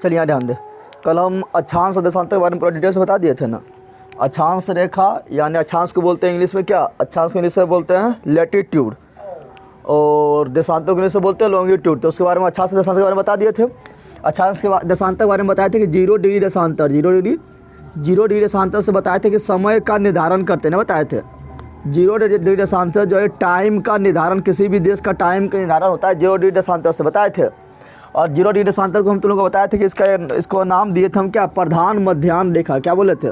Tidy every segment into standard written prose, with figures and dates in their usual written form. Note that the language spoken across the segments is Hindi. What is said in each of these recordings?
चलिए यहाँ ध्यान दें, कल हम अक्षांश और देशांतर के बारे में पूरा डिटेल से बता दिए थे ना। अक्षांश रेखा यानी अक्षांश को बोलते हैं इंग्लिश में क्या, अक्षांश को इंग्लिश में बोलते हैं लैटिट्यूड, और देशांतर को इंग्लिश में बोलते हैं लॉन्गिट्यूड। तो उसके बारे में अक्षांश देशांतर के बारे में बता दिए थे। अक्षांश के देशांतर के बारे में बताए थे कि 0 डिग्री देशांतर, 0 डिग्री देशांतर से बताए थे कि समय का निर्धारण करते ना, बताए थे 0 डिग्री देशांतर जो है टाइम का निर्धारण, किसी भी देश का टाइम का निर्धारण होता है 0 डिग्री देशांतर से, बताए थे। और 0 डिग्री देशांतर को हम तुम लोगों को बताए थे कि इसको नाम दिए थे हम क्या, प्रधान मध्याह्न रेखा। क्या बोले थे,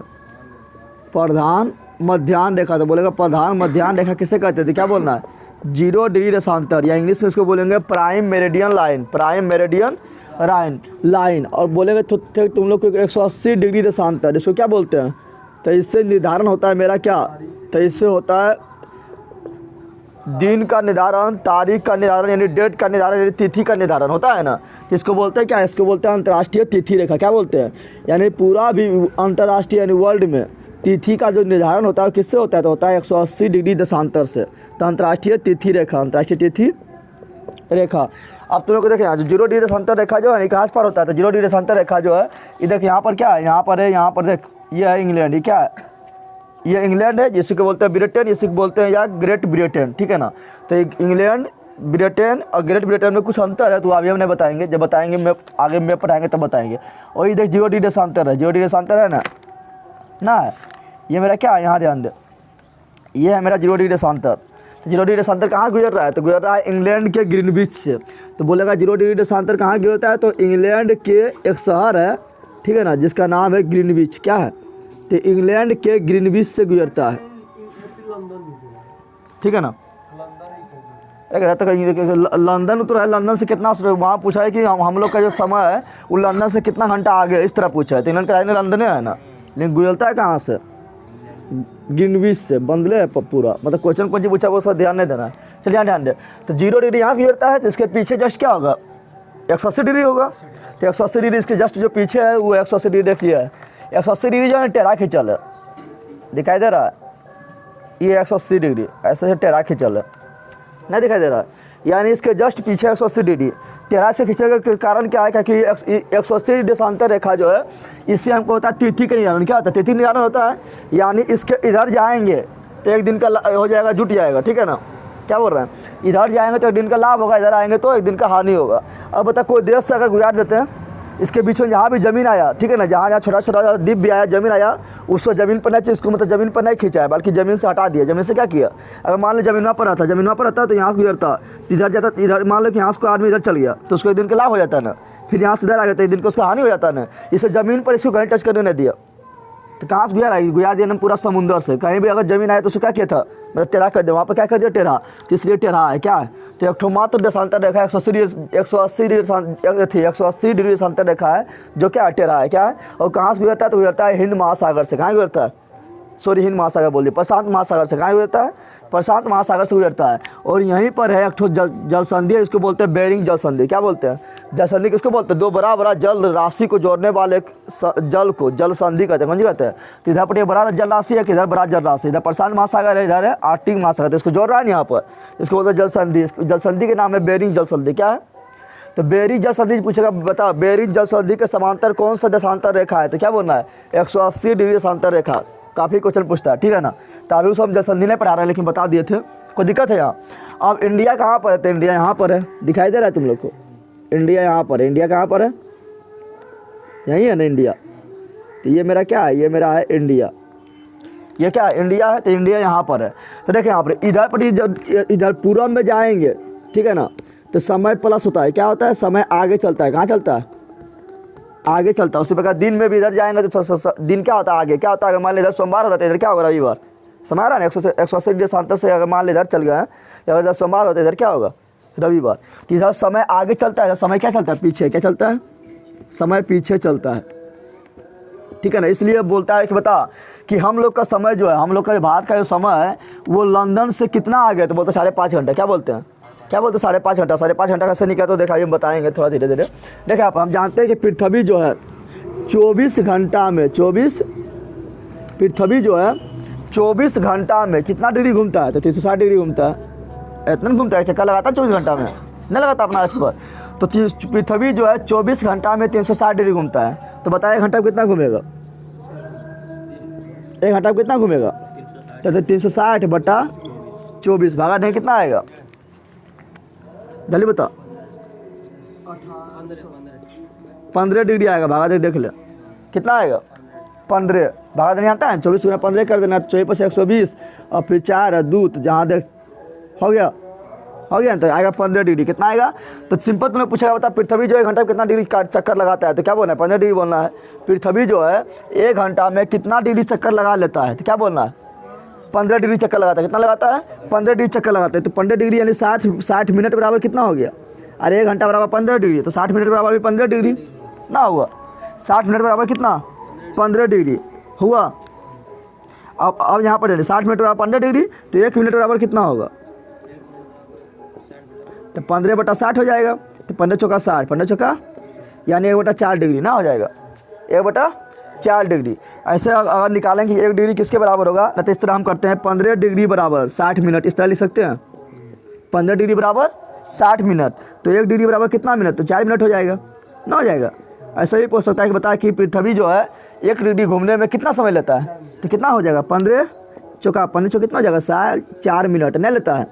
प्रधान मध्याह्न रेखा। तो बोलेगा प्रधान मध्याह्न रेखा किसे कहते थे, क्या बोलना है, 0 डिग्री देशांतर, या इंग्लिश में इसको बोलेंगे prime meridian line, prime meridian line. और बोलेंगे तुम लोग को 180 डिग्री देशांतर, इसको क्या बोलते हैं, तो इससे निर्धारण होता है मेरा क्या, तो इससे होता है दिन का निर्धारण, तारीख का निर्धारण, यानी डेट का निर्धारण, यानी तिथि का निर्धारण होता है ना। तो इसको बोलते हैं क्या, इसको बोलते हैं अंतर्राष्ट्रीय तिथि रेखा। क्या बोलते हैं, यानी पूरा भी अंतर्राष्ट्रीय यानी वर्ल्ड में तिथि का जो निर्धारण होता है किससे होता है, तो होता है 180 डिग्री देशांतर से। तो अंतर्राष्ट्रीय तिथि रेखा, अंतर्राष्ट्रीय तिथि रेखा। अब तुम लोग को देखें यहाँ जो 0 डिग्री देशांतर रेखा जो है कहाँ पर होता है, तो 0 डिग्री देशांतर रेखा जो है ये देख यहाँ पर क्या है, यहाँ पर है, यहाँ पर देख ये है इंग्लैंड, ये क्या है, ये इंग्लैंड है जिसको बोलते हैं ब्रिटेन, जिसको बोलते हैं या ग्रेट ब्रिटेन, ठीक है ना। तो इंग्लैंड, ब्रिटेन और ग्रेट ब्रिटेन में कुछ अंतर है, तो अभी हम नहीं बताएंगे, जब बताएंगे मैप आगे मैप पढ़ाएंगे तब बताएंगे। और ये देख 0 डिग्री देशांतर है, 0 डिग्री देशांतर है ना, ये मेरा क्या है, यहाँ ध्यान दे, ये है मेरा 0 डिग्री देशांतर। 0 डिग्री देशांतर कहाँ गुजर रहा है, तो गुजर रहा है इंग्लैंड के ग्रीनविच से। तो बोलेगा 0 डिग्री देशांतर कहाँ गुजरता है, तो इंग्लैंड के एक शहर है, ठीक है ना, जिसका नाम है ग्रीनविच। क्या है, तो इंग्लैंड के ग्रीनविच से गुजरता है, ठीक है ना। लंदन तो है, लंदन से कितना, वहाँ पूछा है कि हम लोग का जो समय है वो लंदन से कितना घंटा आगे है, इस तरह पूछा है। तो इंग्लैंड का लंदन है ना, लेकिन गुजरता है कहाँ से, ग्रीनविच से। बंदले है पूरा, मतलब क्वेश्चन कौन सी पूछा वो सब ध्यान नहीं देना है। चलिए यहाँ ध्यान दे, तो 0 डिग्री यहाँ गुजरता है, तो इसके पीछे जस्ट क्या होगा, 180 डिग्री होगा। तो 180 डिग्री इसके जस्ट जो पीछे है वो 180 डिग्री देखिए है, 180 डिग्री जो है टेढ़ा खींचल है, दिखाई दे रहा है, ये 180 डिग्री ऐसे टेढ़ा खींचल है, नहीं दिखाई दे रहा है, यानी इसके जस्ट पीछे 180 डिग्री टेढ़ा से खींचने का कारण क्या है, क्योंकि 180 देशांतर रेखा जो है इससे हमको होता है तिथि का निर्धारण। क्या होता है, तिथि निर्धारण होता है, यानी इसके इधर जाएंगे तो एक दिन का हो जाएगा, जुट जाएगा, ठीक है ना। क्या बोल रहे हैं, इधर जाएंगे तो एक दिन का लाभ होगा, इधर आएंगे तो एक दिन का हानि होगा। अब बता कोई देश से अगर गुजार देते हैं, इसके बीच में जहाँ भी ज़मीन आया, ठीक है ना, जहाँ जहाँ छोटा छोटा डिप भी आया, ज़मीन आया, उसको ज़मीन पर नहीं चाहिए, इसको मतलब ज़मीन पर नहीं खींचा है, बल्कि ज़मीन से हटा दिया। ज़मीन से क्या किया, अगर मान लो ज़मीन वहाँ पर आता, ज़मीन वहाँ पर आता तो यहाँ से गुजरता, इधर जाता, इधर मान लो कि यहाँ से आदमी इधर चल गया तो उसको एक दिन का लाभ हो जाता है ना, फिर यहाँ से इधर आ जाता है एक दिन को उसका हानि हो जाता है ना। इसे ज़मीन पर इसको कहीं टच करने नहीं दिया, तो कहाँ से गुजार आएगी, गुजार दिया ना पूरा समुंदर से। कहीं भी अगर ज़मीन आए तो उसको क्या किया था, मतलब टेढ़ा कर दिया, वहाँ पर क्या कर दिया, टेढ़ा, तो इसलिए टेढ़ा है। क्या है, तो एक ठो मात्र देशांतर रेखा 180 डिग्री देशांतर रेखा है जो क्या टेढ़ा है। क्या है, और कहाँ से गुजरता है, तो गुजरता है हिंद महासागर से। कहाँ गुजरता है, सॉरी हिंद महासागर बोलिए, प्रशांत महासागर से। कहाँ गुजरता है, प्रशांत महासागर से गुजरता है। और यहीं पर है एक ठो जल संधि है, इसको बोलते हैं बेरिंग जल संधि। क्या बोलते हैं, जल संधि किसको बोलते हैं, दो बड़ा बड़ा जल राशि को जोड़ने वाले जल को जल संधि कहते हैं। कौन कहते हैं, तो इधर पर बड़ा जल राशि है, किधर बड़ा जल राशि, इधर प्रशांत महासागर है, इधर है आर्कटिक महासागर, इसको जोड़ रहा है यहाँ पर, इसको बोलते हैं जल संधि। जल संधि के नाम है बेरिंग जल संधि। क्या है, तो बेरिंग जल संधि पूछेगा, बता बेरिंग जल संधि के समांतर कौन सा देशांतर रेखा है, तो क्या बोलना है, 180 डिग्री देशांतर रेखा। काफ़ी क्वेश्चन पूछता है, ठीक है ना। तो अभी उस हम जल संधि नहीं पढ़ा रहे हैं, लेकिन बता दिए थे, कोई दिक्कत है यहाँ। अब इंडिया कहाँ पर है, तो इंडिया यहाँ पर है, दिखाई दे रहा है तुम लोग को, इंडिया यहाँ पर है। इंडिया कहाँ पर है, यही है ना इंडिया। तो ये मेरा क्या है, ये मेरा है इंडिया, ये क्या है इंडिया है, तो इंडिया यहाँ पर है। तो देखें यहाँ पर इधर पर इधर पूरब में जाएंगे, ठीक है ना, तो समय प्लस होता है। क्या होता है, समय आगे चलता है, कहाँ चलता है, आगे चलता है। उसी प्रकार दिन में भी इधर जाएंगे तो दिन क्या होता है, आगे। क्या होता है, अगर मान लो इधर सोमवार हो रहा है, इधर क्या होगा, रविवार। समय आ रहा है ना, 180 डिग्री देशांतर से अगर मान लो इधर चल गया है, अगर इधर सोमवार होता है, इधर क्या होगा, रविवार। तो इधर समय आगे चलता है, समय क्या चलता है, पीछे। क्या चलता है, समय पीछे चलता है, ठीक है ना। इसलिए बोलता है कि बता कि हम लोग का समय जो है, हम लोग का भारत का जो समय है वो लंदन से कितना आगे है, तो बोलते हैं 5.5 घंटा। क्या बोलते हैं, क्या बोलते हैं, 5.5 घंटा। 5.5 घंटा कैसे निकला, तो देखा हम बताएंगे थोड़ा धीरे धीरे। देखिए आप, हम जानते हैं कि पृथ्वी जो है 24 घंटा में, पृथ्वी जो है 24 घंटा में कितना डिग्री घूमता है, तो 360 डिग्री घूमता है। इतना घूमता है, चक्कर लगाता है 24 घंटा में, नहीं लगाता अपना अर्थ पर। तो पृथ्वी जो है 24 घंटा में 360 डिग्री घूमता है, तो बताया 1 घंटा में कितना घूमेगा? 1 घंटा में कितना घूमेगा? तो 360 बटा 24 भागा नहीं कितना आएगा? जल्दी बता। 15 डिग्री आएगा, भागा देख ले कितना आएगा? 15 भागा देने आता है, 24 गुना 15 कर देना, 24 पर 120 और फिर 4 और 2, तो जहाँ देख हो गया तो आएगा 15 डिग्री। कितना आएगा? तो सिंपल तुम्हें पूछेगा बता पृथ्वी जो 1 घंटा में कितना डिग्री का चक्कर लगाता है, तो क्या बोलना है? 15 डिग्री बोलना है। पृथ्वी जो है 1 घंटा में कितना डिग्री चक्कर लगा लेता है, तो क्या बोलना है? 15 डिग्री चक्कर लगाता है। कितना लगाता है? 15 डिग्री चक्कर लगाता है। तो 15 डिग्री यानी 60 मिनट बराबर कितना हो गया? अरे 1 घंटा बराबर 15 डिग्री, तो 60 मिनट बराबर भी 15 डिग्री ना हुआ? 60 मिनट बराबर कितना? 15 डिग्री हुआ। अब यहाँ पर 60 मिनट बराबर 15 डिग्री, तो 1 मिनट बराबर कितना होगा? तो 15 बटा 60 हो जाएगा। तो 15 चौका 60, 15 चौका यानी 1 बटा 4 डिग्री ना हो जाएगा? 1 बटा 4 डिग्री। ऐसे अगर निकालेंगे 1 डिग्री किसके बराबर होगा ना, तो इस तरह हम करते हैं 15 डिग्री बराबर 60 मिनट, इस तरह लिख सकते हैं 15 डिग्री बराबर 60 मिनट। तो 1 डिग्री बराबर कितना मिनट? तो 4 मिनट हो जाएगा ना हो जाएगा? ऐसा भी पूछ सकता है कि बता कि पृथ्वी जो है 1 डिग्री घूमने में कितना समय लेता है, तो कितना हो जाएगा? 15 चौका कितना हो जाएगा? 4 मिनट नहीं लेता है?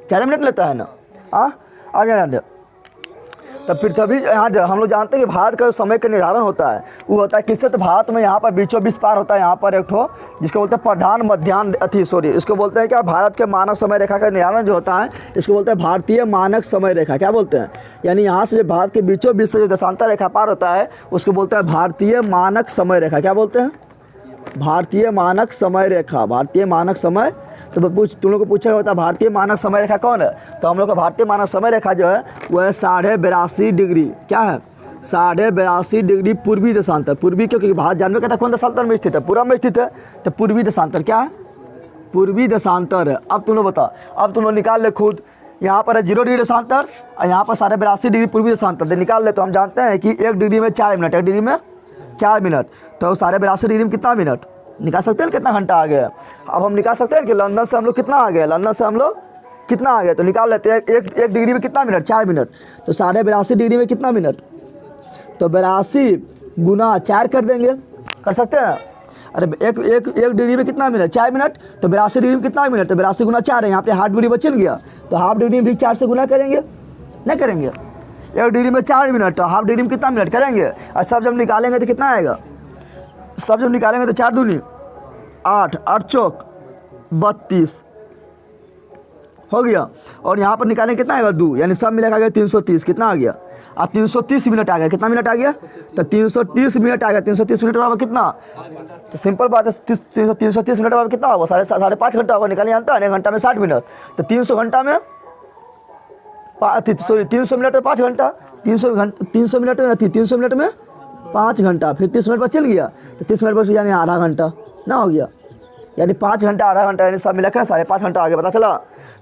4 मिनट लेता है ना? आ गया। तो पृथ्वी यहाँ हम लोग जानते हैं कि भारत का समय का निर्धारण होता है, वो होता है किससे? तो भारत में यहाँ पर बीचों बीच पार होता है यहाँ पर एक ठो जिसको बोलते हैं प्रधान मध्याह्न इसको बोलते हैं क्या? भारत के मानक समय रेखा का निर्धारण जो होता है इसको बोलते हैं भारतीय मानक समय रेखा। क्या बोलते हैं? यानी यहाँ से जो भारत के बीचों बीच से जो देशांतर रेखा पार होता है उसको बोलते हैं भारतीय मानक समय रेखा। क्या बोलते हैं? भारतीय मानक समय रेखा। भारतीय मानक समय। तो तुम लोग को पूछा होता है भारतीय मानक समय रेखा कौन है? तो हम लोग का भारतीय मानक समय रेखा जो है वह है 82.5 डिग्री। क्या है? 82.5 डिग्री पूर्वी देशांतर। पूर्वी क्योंकि भारत जानवे करता कौन देशांतर में स्थित है? पूर्व में स्थित है, तो पूर्वी देशांतर क्या है? पूर्वी देशांतर है। अब तुम लोग बता, अब तुम लोग निकाल ले खुद। यहाँ पर है 0 डिग्री देशांतर और यहाँ पर 82.5 डिग्री पूर्वी देशांतर निकाल ले। तो हम जानते हैं कि 1 डिग्री में 4 मिनट, 1 डिग्री में 4 मिनट, तो 82.5 डिग्री में कितना मिनट निकाल सकते हैं? कितना घंटा आ गया? अब हम निकाल सकते हैं कि लंदन से हम लोग कितना आ गए, लंदन से हम लोग कितना आ गए, तो निकाल लेते हैं। 1 डिग्री में कितना मिनट? 4 मिनट। तो 82.5 डिग्री में कितना मिनट? तो 82 गुना 4 कर देंगे, कर सकते हैं? अरे एक डिग्री में कितना मिनट? 4 मिनट। तो 82 डिग्री में कितना मिनट? तो 82 गुना 4 है, यहाँ पे हाफ डिग्री बचल गया, तो हाफ डिग्री में भी 4 से गुना करेंगे, नहीं करेंगे? 1 डिग्री में 4 मिनट, तो हाफ डिग्री में कितना मिनट करेंगे? और सब जब निकालेंगे तो कितना आएगा? सब जब निकालेंगे तो 4 दूनी 8, 8 चौक 32 हो गया। और यहाँ पर निकालेंगे कितना आएगा? 2, यानी सब मिला आ गया 330। कितना आ गया? अब 330 मिनट आ गया। कितना मिनट आ गया? तो 330 मिनट आ गया। 330 मिनट बराबर कितना? तो सिंपल बात है, 330 मिनट बराबर कितना होगा? 5.5 घंटा होगा। निकालिए जानता है 1 घंटा में 60 मिनट, तो 300 घंटा में 300 मिनट में 5 घंटा, 300 मिनट में 300 मिनट में 5 घंटा, फिर 30 मिनट बचल गया, तो 30 मिनट बच यानी आधा घंटा ना हो गया, यानी 5 घंटा आधा घंटा, यानी सब मिला कर 5.5 घंटा आगे पता चला।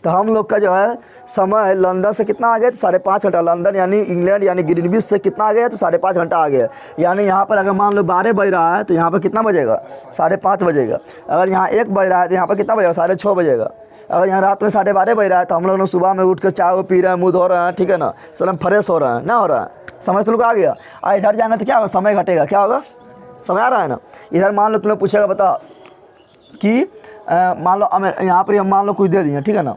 तो हम लोग का जो है समय लंदन से कितना आ गया? तो 5.5 घंटा। लंदन यानी इंग्लैंड यानी ग्रीनविच से कितना आ गया? तो 5.5 घंटा आ गया। यानी यहाँ पर अगर मान लो 12 बज रहा है तो यहाँ पर कितना बजेगा? 5:30 बजेगा। अगर यहाँ 1 बज रहा है तो यहाँ पर कितना बजेगा? 6:30 बजेगा। अगर यहाँ रात में 12:30 बज रहा है तो हम लोग सुबह में उठ कर चाय पी रहे हैं, मुँह धो रहे हैं, ठीक है ना, सब फ्रेश हो रहे हैं, ना हो रहा है, समझ तुम लोग आ गया। और इधर जाना तो क्या होगा? समय घटेगा। क्या होगा? समय आ रहा है ना। इधर मान लो तुम्हें पूछेगा बता कि मान लो यहाँ पर हम मान लो कुछ दे दिए, ठीक है ना,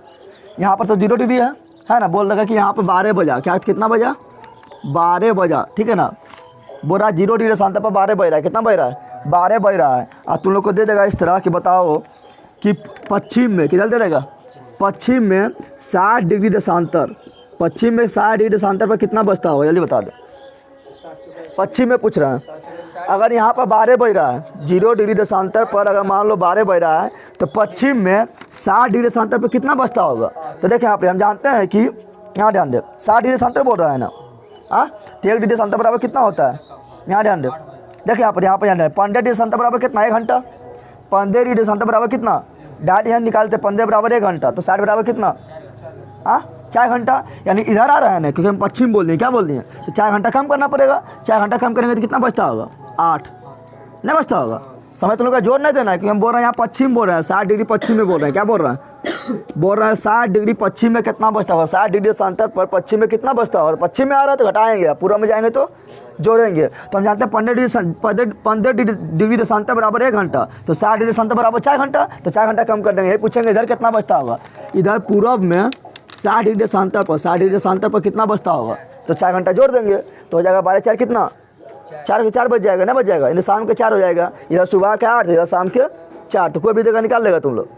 यहाँ पर तो 0 डिग्री है ना, बोल रहा कि यहाँ पर 12 बजा, क्या कितना बजा? 12 बजा, ठीक है ना, बोल रहा 0 डिग्री शांत पर 12 बज रहा है। कितना बज रहा है? 12 बज रहा है। और तुम लोग को दे देगा इस तरह कि बताओ कि पश्चिम में किधर दे देगा? पश्चिम में 60 डिग्री देशांतर, पश्चिम में 60 डिग्री देशांतर पर कितना बजता होगा? जल्दी बता दो। पश्चिम में पूछ रहा है। अगर यहाँ पर 12 बज रहा है, 0 डिग्री देशांतर पर अगर मान लो 12 बज रहा है, तो पश्चिम में 60 डिग्री देशांतर पर कितना बजता होगा? तो देखिए यहाँ पर हम जानते हैं कि यहाँ ध्यान दे, 60 डिग्री देशांतर बोल रहा है ना, हाँ, तो 1 डिग्री देशांतर बराबर कितना होता है? यहाँ ध्यान दे, देखिए यहाँ पर ध्यान दे, 15 डिग्री देशांतर बराबर कितना? 1 घंटा। 15 डिग्री देशांतर बराबर कितना? डायरेक्ट यहाँ निकालते, 15 बराबर 1 घंटा, तो 60 बराबर कितना? हाँ, 4 घंटा। यानी इधर आ रहा है ना, क्योंकि हम पश्चिम बोल रहे हैं, क्या बोल रहे हैं, तो 4 घंटा कम करना पड़ेगा। 4 घंटा कम करेंगे तो कितना बचता होगा? 8 नहीं बचता होगा। समय तुम लोग का जोर नहीं देना है, क्योंकि हम बोल रहे हैं यहाँ पश्चिम बोल रहे हैं, 60 डिग्री पश्चिम में बोल रहे हैं, क्या बोल रहे हैं? बोल रहा है 60 डिग्री पश्चिम में कितना बचता होगा, 60 डिग्री देशांतर पर पश्चिम में कितना बचता होगा। पश्चिम में आ रहा है तो घटाएंगे, पूर्व में जाएंगे तो जोड़ेंगे। तो हम जानते हैं 15 डिग्री देशांतर बराबर 1 घंटा, तो 60 डिग्री देशांतर बराबर 4 घंटा, तो 4 घंटा कम कर देंगे। ये पूछेंगे इधर कितना बचता होगा, इधर पूर्व में 60 डिग्री देशांतर पर 60 डिग्री देशांतर पर कितना बचता होगा, तो 4 घंटा जोड़ देंगे तो हो जाएगा 12 4 कितना 4 बज जाएगा ना, बच जाएगा। इधर शाम के 4 हो जाएगा, इधर सुबह के 8 इधर शाम के 4, तो कोई भी जगह निकाल लेगा तुम लोग।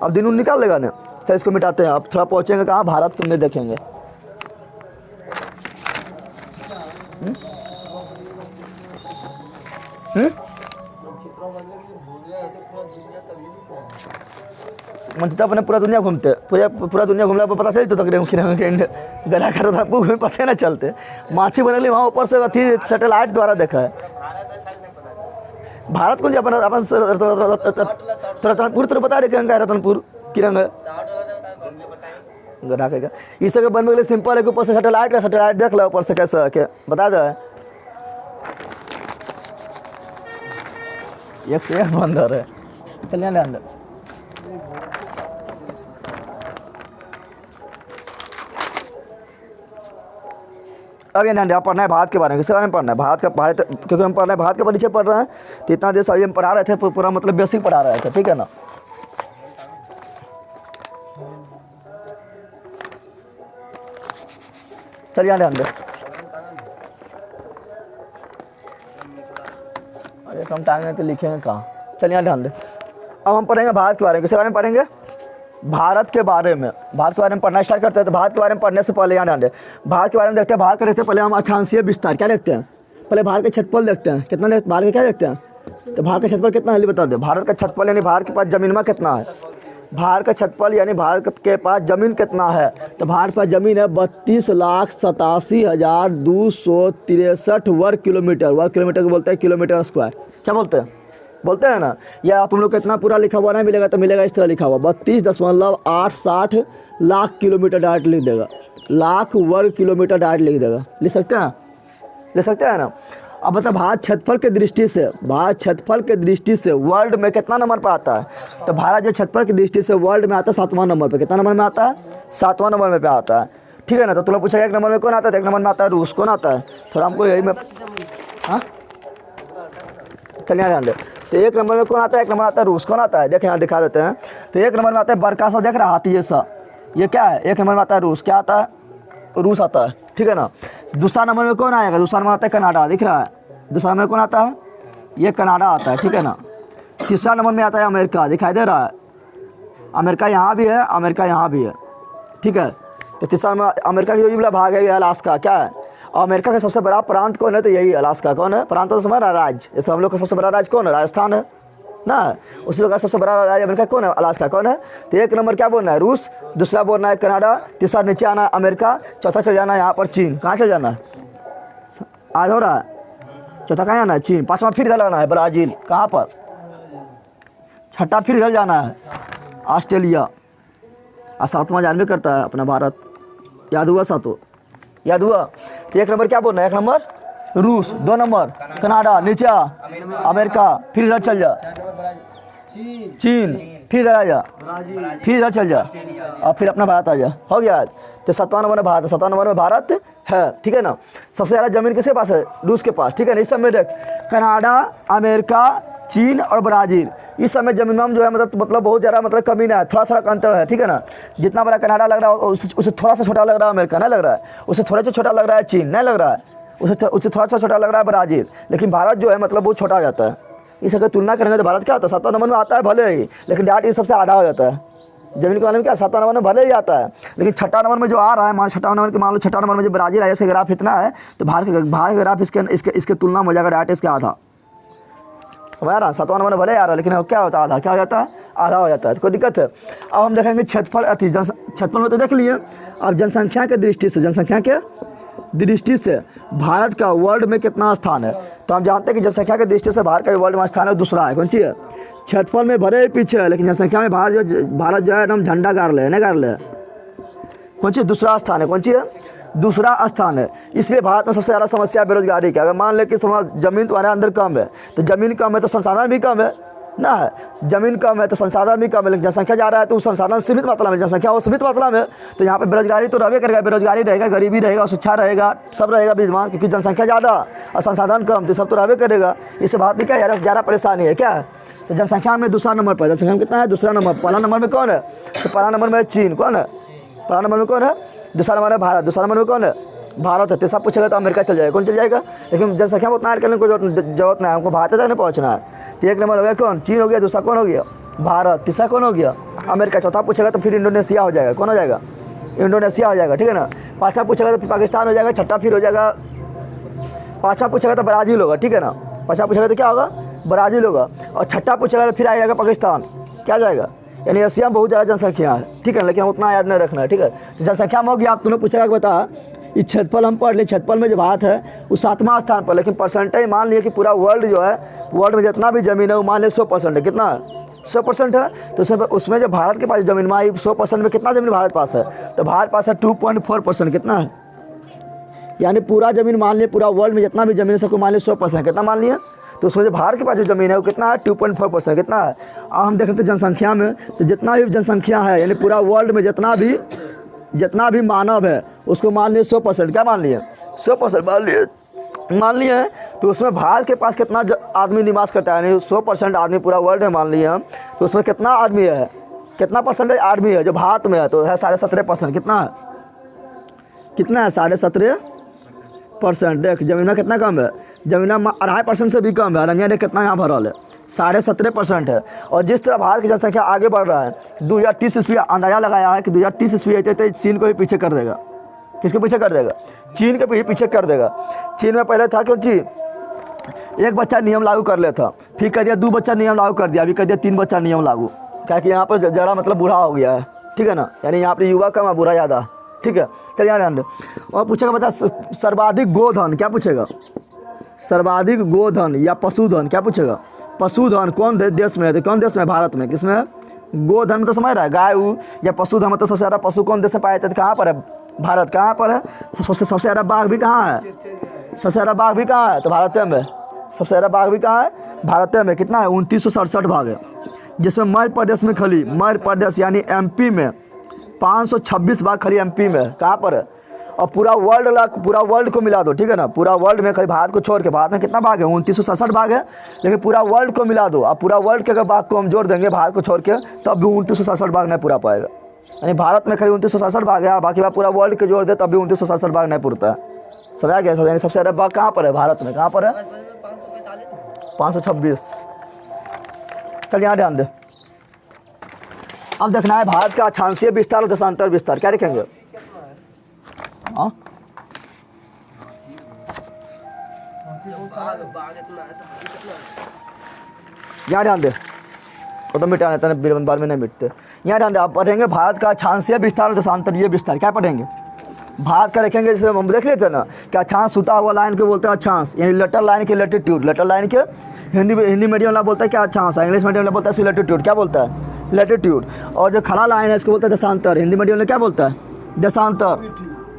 अब दिन निकाल लेगा ना। तो इसको मिटाते हैं, अब थोड़ा पहुँचेंगे कहाँ, भारत में देखेंगे। मनचिता अपने पूरा दुनिया घूमते, पूरा दुनिया घूमने पर पता चल तो गला कर पता ना चलते। माछी बनेली वहाँ ऊपर से अथी सैटेलाइट द्वारा देखा है। भारत को जो अपन रतनपुर तो बता रहे हैं, रतनपुर की रंग है रखेगा। इस सब बनने के लिए सिंपल है कि ऊपर से सैटेलाइट देख लो ऊपर से कैसे के बता दो। एक से एक बंदर है, चलिए अंदर। अब ये ना पढ़ना है भारत के बारे में, किसके बारे में पढ़ना है, भारत क्योंकि हम पढ़ रहे हैं भारत के परिचय पढ़ रहे हैं। तो इतना देश अभी हम पढ़ा रहे थे, पूरा मतलब बेसिक पढ़ा रहे थे, ठीक है ना। चलिए ध्यान दे, अरे कम टाइम में तो लिखेंगे कहाँ। चलिए ध्यान दे, अब हम पढ़ेंगे भारत के बारे में। किसके बारे में पढ़ेंगे, भारत के बारे में। भारत के बारे में पढ़ना स्टार्ट करते हैं। तो भारत के बारे में पढ़ने से पहले यहाँ ध्यान दे, भारत के बारे में देखते हैं। भारत का देखते हैं पहले हम अक्षांशीय विस्तार क्या देखते हैं, पहले भारत के क्षेत्रफल देखते हैं कितना, भारत के क्या देखते हैं, तो भारत का क्षेत्रफल कितना है बता दे। भारत का क्षेत्रफल यानी भारत के पास जमीन में कितना है, भारत का क्षेत्रफल यानी भारत के पास जमीन कितना है। तो भारत पर जमीन है 32,87,263 वर्ग किलोमीटर। वर्ग किलोमीटर को बोलते हैं किलोमीटर स्क्वायर, क्या बोलते हैं ना। या तुम लोग कितना पूरा लिखा हुआ नहीं मिलेगा, तो मिलेगा इस तरह लिखा हुआ 32.860 लाख किलोमीटर डायरेक्ट लिख देगा, लाख वर्ग किलोमीटर डायरेक्ट लिख देगा। लिख सकते हैं ना। अब बता भारत क्षेत्रफल के दृष्टि से वर्ल्ड में कितना नंबर पर आता है। तो भारत जो क्षेत्रफल की दृष्टि से वर्ल्ड में आता है 7वां नंबर पर। कितना नंबर में आता है, 7वां नंबर में पे आता है, ठीक है ना। तो तुम लोग पूछेगा 1 नंबर में कौन आता है, 1 नंबर में आता है रूस। कौन आता है, थोड़ा हमको यही में हाँ चलिए ध्यान दे। तो 1 नंबर में कौन आता है, 1 नंबर आता है रूस। कौन आता है, देखें यहाँ दिखा देते हैं। तो 1 नंबर में आता है बरका सा, देख रहा हाथी जैसा, ये क्या है, 1 नंबर में आता है रूस। क्या आता है, रूस आता है, ठीक है ना। दूसरा नंबर में कौन आएगा, दूसरा नंबर आता है कनाडा, दिख रहा है। दूसरा नंबर कौन आता है, ये कनाडा आता है, ठीक है ना। तीसरा नंबर में आता है अमेरिका, दिखाई दे रहा है। अमेरिका यहाँ भी है, अमेरिका यहाँ भी है, ठीक है। तो तीसरा नंबर अमेरिका का जो बड़ा भाग है ये अलास्का, क्या है। और अमेरिका का सबसे बड़ा प्रांत कौन है, तो यही अलास्का। कौन है प्रांत, तो समझ रहा राज्य। जैसे हम लोग का सबसे बड़ा राज्य कौन है, राजस्थान है ना। उसी लोग का सबसे बड़ा राज्य अमेरिका कौन है, अलास्का। कौन है, तो 1 नंबर क्या बोलना है, रूस। दूसरा बोलना है कनाडा। तीसरा नीचे आना है अमेरिका। चौथा चल जाना है यहाँ पर चीन। कहाँ चल जाना है, आज हो रहा है। चौथा कहाँ जाना है, चीन। 5वां फिर इधर जाना है ब्राज़ील। कहाँ पर, 6ठा फिर इधर जाना है ऑस्ट्रेलिया। और 7वां जानबे करता है अपना भारत। याद हुआ, 7 याद हुआ। तो 1 नंबर क्या बोलना है, 1 नंबर रूस। 2 नंबर कनाडा, नीचे अमेरिका, फिर इधर चल जा चीन, फिर इधर आ जा, फिर इधर चल जा, और फिर अपना भारत आ जा। हो गया। तो 7वां नंबर में भारत, 7वां नंबर में भारत है, ठीक है ना। सबसे ज़्यादा जमीन किसके पास है, रूस के पास, ठीक है ना। इस सब में देख कनाडा, अमेरिका, चीन और ब्राज़ील, इस सब में जमीन में जो है मतलब बहुत ज़्यादा मतलब कमी ना है, थोड़ा अंतर है, ठीक है ना। जितना बड़ा कनाडा लग रहा है उससे थोड़ा सा छोटा लग रहा है अमेरिका, नहीं लग रहा है। उससे थोड़ा सा छोटा लग रहा है चीन, नहीं लग रहा है। उससे थोड़ा सा छोटा लग रहा है ब्राज़ील। लेकिन भारत जो है मतलब बहुत छोटा आ जाता है। इस अगर तुलना करेंगे तो भारत क्या होता है, 7वां नंबर में आता है भले ही, लेकिन डाट ये सबसे आधा हो जाता है। जमीन के बारे में क्या 7वां नंबर में भले ही आता है, लेकिन 6ठा नंबर में जो आ रहा है, मान 6ठा नंबर के मान लो 6ठा नंबर में जो ब्राज़ील आया, इसका ग्राफ इतना है, तो भारत का ग्राफ इसके तुलना में हो जाएगा डाट इसके आधा। समझ रहा है, 7वां नंबर भले आ रहा है, लेकिन क्या होता है, आधा क्या हो जाता है, आधा हो जाता है। तो कोई दिक्कत है। अब हम देखेंगे क्षेत्रफल क्षेत्रफल में तो देख लिए। अब जनसंख्या के दृष्टि से भारत का वर्ल्ड में कितना स्थान है। तो हम जानते हैं कि जनसंख्या की दृष्टि से भारत का वर्ल्ड में स्थान है दूसरा है। कौन सी है, क्षेत्रफल में भले ही पीछे है, लेकिन जनसंख्या में भारत जो है एकदम झंडा गाड़ ले, नहीं गाड़ ले। कौन सी दूसरा स्थान है, कौन सी है, दूसरा स्थान है। इसलिए भारत में सबसे ज़्यादा समस्या बेरोजगारी की। अगर मान ले कि जमीन तुम्हारे अंदर कम है, तो ज़मीन कम है तो संसाधन भी कम है, ना है। ज़मीन कम है तो संसाधन भी कम है, लेकिन जनसंख्या जा रहा है तो संसाधन सीमित मात्रा में, जनसंख्या वो सीमित मात्रा में, तो यहाँ पे बेरोजगारी तो रहबे करेगा, बेरोजगारी रहेगा, गरीबी रहेगा, शिक्षा रहेगा, सब रहेगा विद्यमान, क्योंकि जनसंख्या ज़्यादा और संसाधन कम, तो सब तो रहबे करेगा। इस बात में क्या है, ज़्यादा परेशानी है क्या है। तो जनसंख्या में दूसरा नंबर पर, जनसंख्या में कितना है, दूसरा नंबर। पहला नंबर में कौन है, तो पहला नंबर में चीन, कौन है, पहला नंबर में कौन है, दूसरा नंबर है भारत, दूसरा नंबर में कौन है, भारत है। तीसरा पूछेगा तो अमेरिका चल जाएगा, कौन चल जाएगा, लेकिन जनसंख्या में उतना ऐड करने की जरूरत नहीं है, हमको भारत तक नहीं पहुँचना है। तो एक नंबर हो गया कौन, चीन हो गया, दूसरा कौन हो गया, भारत, तीसरा कौन हो गया, अमेरिका। चौथा पूछेगा तो फिर इंडोनेशिया हो जाएगा, कौन हो जाएगा, इंडोनेशिया हो जाएगा, ठीक है ना। पाँचवा पूछेगा तो पाकिस्तान हो जाएगा, छठा फिर हो जाएगा, पाँचवा पूछेगा तो ब्राज़ील होगा, ठीक है ना। पाँचवा पूछेगा तो क्या होगा, ब्राज़ील होगा, और छठा पूछेगा तो फिर आ जाएगा पाकिस्तान, क्या जाएगा, यानी एशिया में बहुत ज़्यादा जनसंख्या है, ठीक है, लेकिन उतना याद नहीं रखना है, ठीक है। जनसंख्या में हो गया। आप तुमने पूछेगा कि बता इस क्षेत्रफल हम पढ़ लें, क्षेत्रफल में जो भारत है वो 7वां स्थान पर, लेकिन परसेंटेज मान लिए कि पूरा वर्ल्ड जो है, वर्ल्ड में जितना भी ज़मीन है वो मान लिया 100% है, कितना है, 100% है। तो उसमें जो भारत के पास ज़मीन में 100% में कितना ज़मीन भारत पास है, तो भारत पास है 2.4%, कितना है, यानी पूरा ज़मीन मान लिया, पूरा वर्ल्ड में जितना भी ज़मीन है सबको मान लिया 100%, कितना मान लिया। तो उसमें जो भारत के पास जो ज़मीन है वो कितना है, 2.4%, कितना है। अब हम देख रहे थे जनसंख्या में, तो जितना भी जनसंख्या है यानी पूरा वर्ल्ड में जितना भी मानव है उसको मान लिए 100%, क्या मान लिए, 100% मान लिए हैं। तो उसमें भारत के पास कितना आदमी निवास करता है, यानी 100% आदमी पूरा वर्ल्ड में मान लिए हम, तो उसमें कितना आदमी है, कितना परसेंटेज आदमी है जो भारत में है, तो है 17.5%, कितना है, कितना है, 17.5%। देख जमीन में कितना कम है, जमीन में 2.5% से भी कम है, रमिया ने कितना यहाँ भरल है, 17.5% है। और जिस तरह भारत की जनसंख्या आगे बढ़ रहा है, 2030 ईस्वी अंदाजा लगाया है कि 2030 ईस्वी आते तो चीन को भी पीछे कर देगा। किसके पीछे कर देगा, चीन के पीछे कर देगा। चीन में पहले था कि एक बच्चा नियम लागू कर लेता, फिर कर दिया 2 बच्चा नियम लागू कर दिया, अभी कर दिया 3 बच्चा नियम लागू, क्या कि यहाँ पर ज़रा मतलब बूढ़ा हो गया है, ठीक है ना, यानी यहाँ पर युवा कम है, बूढ़ा ज़्यादा, ठीक है। चलिए यहाँ ध्यान। और पूछेगा बता सर्वाधिक गोधन, क्या पूछेगा, सर्वाधिक गोधन या पशुधन, क्या पूछेगा, पशुधन कौन देश में है, तो कौन देश में, भारत में, किसमें है, गोधन तो समझ रहा है, गाय या पशुधन मतलब सबसे ज़्यादा पशु कौन देश में पाए जाते हैं, कहाँ पर है, भारत, कहाँ पर है, सबसे ज़्यादा बाघ भी कहाँ है, सबसे ज़्यादा बाघ भी कहाँ है, तो भारत में, सबसे ज़्यादा बाघ भी कहाँ है, भारत में, कितना है, 2967 बाघ है, जिसमें मध्य प्रदेश में खाली, मध्य प्रदेश यानी एमपी में 526 बाघ खाली एमपी में, कहाँ पर है। और पूरा वर्ल्ड को मिला दो, ठीक है ना, पूरा वर्ल्ड में खाली भारत को छोड़ के, भारत में कितना बाघ है, 2967 बाघ है, लेकिन पूरा वर्ल्ड को मिला दो, अब पूरा वर्ल्ड के अगर बाघ को हम जोड़ देंगे भारत को छोड़ के, तब भी 2967 बाघ नहीं पूरा पाएगा। यानी भारत में खाली 2967 बाघ है, बाकी बात पूरा वर्ल्ड के जोड़ दे तब भी 2967 बाघ नहीं पुरता है, समझ आ गया। यानी सबसे ज़्यादा बाघ कहाँ पर है, भारत में, कहाँ पर है, 526। चल यहाँ ध्यान दे। अब देखना है भारत का अक्षांशीय विस्तार और देशांतर विस्तार, क्या लिखेंगे, हाँ यहाँ ध्यान दे, वो तो मिटाने तने बार में नहीं मिटते। यहाँ ध्यान दे, आप पढ़ेंगे भारत का अक्षांशीय विस्तार और देशांतरीय विस्तार, क्या पढ़ेंगे, भारत का लिखेंगे, जैसे हम देख लेते हैं ना कि अक्षांश सूता हुआ लाइन को बोलते हैं अक्षांश, यानी लेटर लाइन के लेटीट्यूड, लेटर लाइन के हिंदी मीडियम वाला बोलता है क्या, अक्षांश, इंग्लिश मीडियम वाला बोलता है लेटीट्यूड, क्या बोलता है, लेटीट्यूड। और जो खड़ा लाइन है इसको बोलता है देशांतर, हिंदी मीडियम में क्या बोलता है, देशांतर,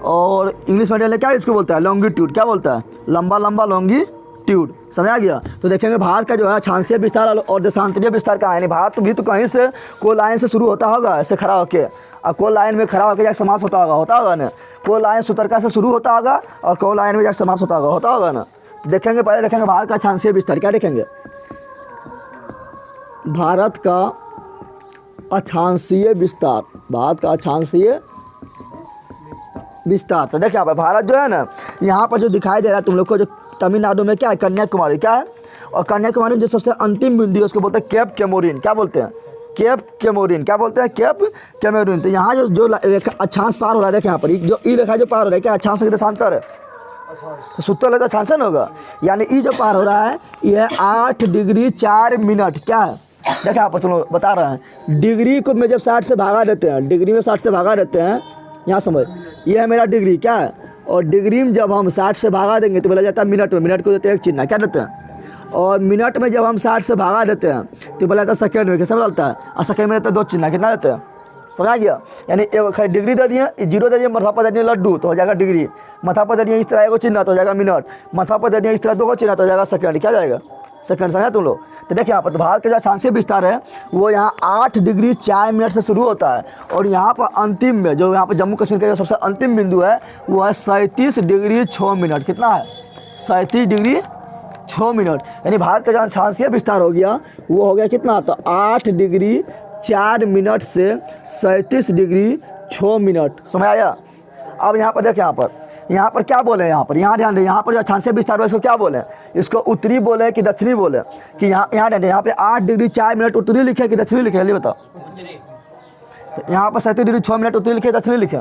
और इंग्लिश मीडियम में क्या इसको बोलता है, लॉन्गिट्यूड, क्या बोलता है, लंबा लंबा लॉन्गिट्यूड, समझ आ गया। तो देखेंगे भारत का जो है अक्षांशीय विस्तार और देशांतरीय विस्तार का है, भारत भी तो कहीं से कोई लाइन से शुरू होता होगा ऐसे खड़ा होकर, और कोई लाइन में खड़ा होकर जाकर समाप्त होता होगा ना, कोई लाइन सुतरका से शुरू होता होगा और कोई लाइन में जाकर समाप्त होता होगा ना। तो देखेंगे, पहले देखेंगे भारत का अक्षांशीय विस्तार, क्या देखेंगे, भारत का अक्षांशीय विस्तार, भारत का अक्षांशीय विस्तार। तो देखिए यहाँ पर भारत जो है ना, यहाँ पर जो दिखाई दे रहा है तुम लोग को, जो तमिलनाडु में क्या है, कन्याकुमारी, क्या है, और कन्याकुमारी में जो सबसे अंतिम बिंदु है उसको बोलते हैं केप कैमोरिन, क्या बोलते हैं, केप कैमोरिन, क्या बोलते हैं, केप कैमोरिन। तो यहाँ जो अक्षांश पार हो रहा है, देखिए यहाँ पर जो ई रेखा जो पार हो रहा है, क्या अक्षांश के देशांतर है, तो सूत्र लगा अक्षांश न होगा, यानी ई जो पार हो रहा है यह 8 डिग्री 4 मिनट, क्या है, देखिए यहाँ पर चलो बता रहे हैं, डिग्री को में जब 60 से भागा देते हैं, डिग्री में 60 से भागा देते हैं, यहाँ समझ, ये है मेरा डिग्री, क्या है, और डिग्री में जब हम 60 से भागा देंगे तो बोला जाता है मिनट में, मिनट को देते हैं एक चिन्ह, क्या देते हैं, और मिनट में जब हम 60 से भागा देते हैं तो बोला जाता है सेकेंड में, कैसे बोलता है, और सेकेंड में देते हैं 2 चिन्ह, कितना देते हैं, समझ गया। यानी एक डिग्री दे दिए, 0 दे दिए, माथा पर दे दिए लड्डू तो हो जाएगा डिग्री, माथा पर दे दिए इस तरह 1 चिन्ह तो हो जाएगा मिनट, माथा पर दे दिए इस तरह 2 चिन्ह तो हो जाएगा सेकेंड, क्या जाएगा, सेकंड, समझा तुम लोग। तो देखिए यहाँ पर तो भारत का जो अक्षांशीय विस्तार है वो यहाँ 8 डिग्री 4 मिनट से शुरू होता है, और यहाँ पर अंतिम में जो यहाँ पर जम्मू कश्मीर का जो सबसे अंतिम बिंदु है वो है 37 डिग्री 6 मिनट। कितना है? 37 डिग्री 6 मिनट। यानी भारत का जो अक्षांशीय विस्तार हो गया वो हो गया कितना? तो 8 डिग्री 4 मिनट से 37 डिग्री 6 मिनट। समझ आया? अब यहाँ पर देखिए, यहाँ पर क्या बोले, यहाँ ध्यान दें, यहाँ पर जो अक्षांशीय विस्तार है इसको क्या बोले? इसको उत्तरी बोले कि दक्षिणी बोले? कि यहाँ ध्यान दें, यहाँ पे 8 डिग्री 4 मिनट उत्तरी लिखे कि दक्षिणी लिखे? जल्दी बताओ। तो यहाँ पर 37 डिग्री 6 मिनट उत्तरी लिखे दक्षिणी लिखे?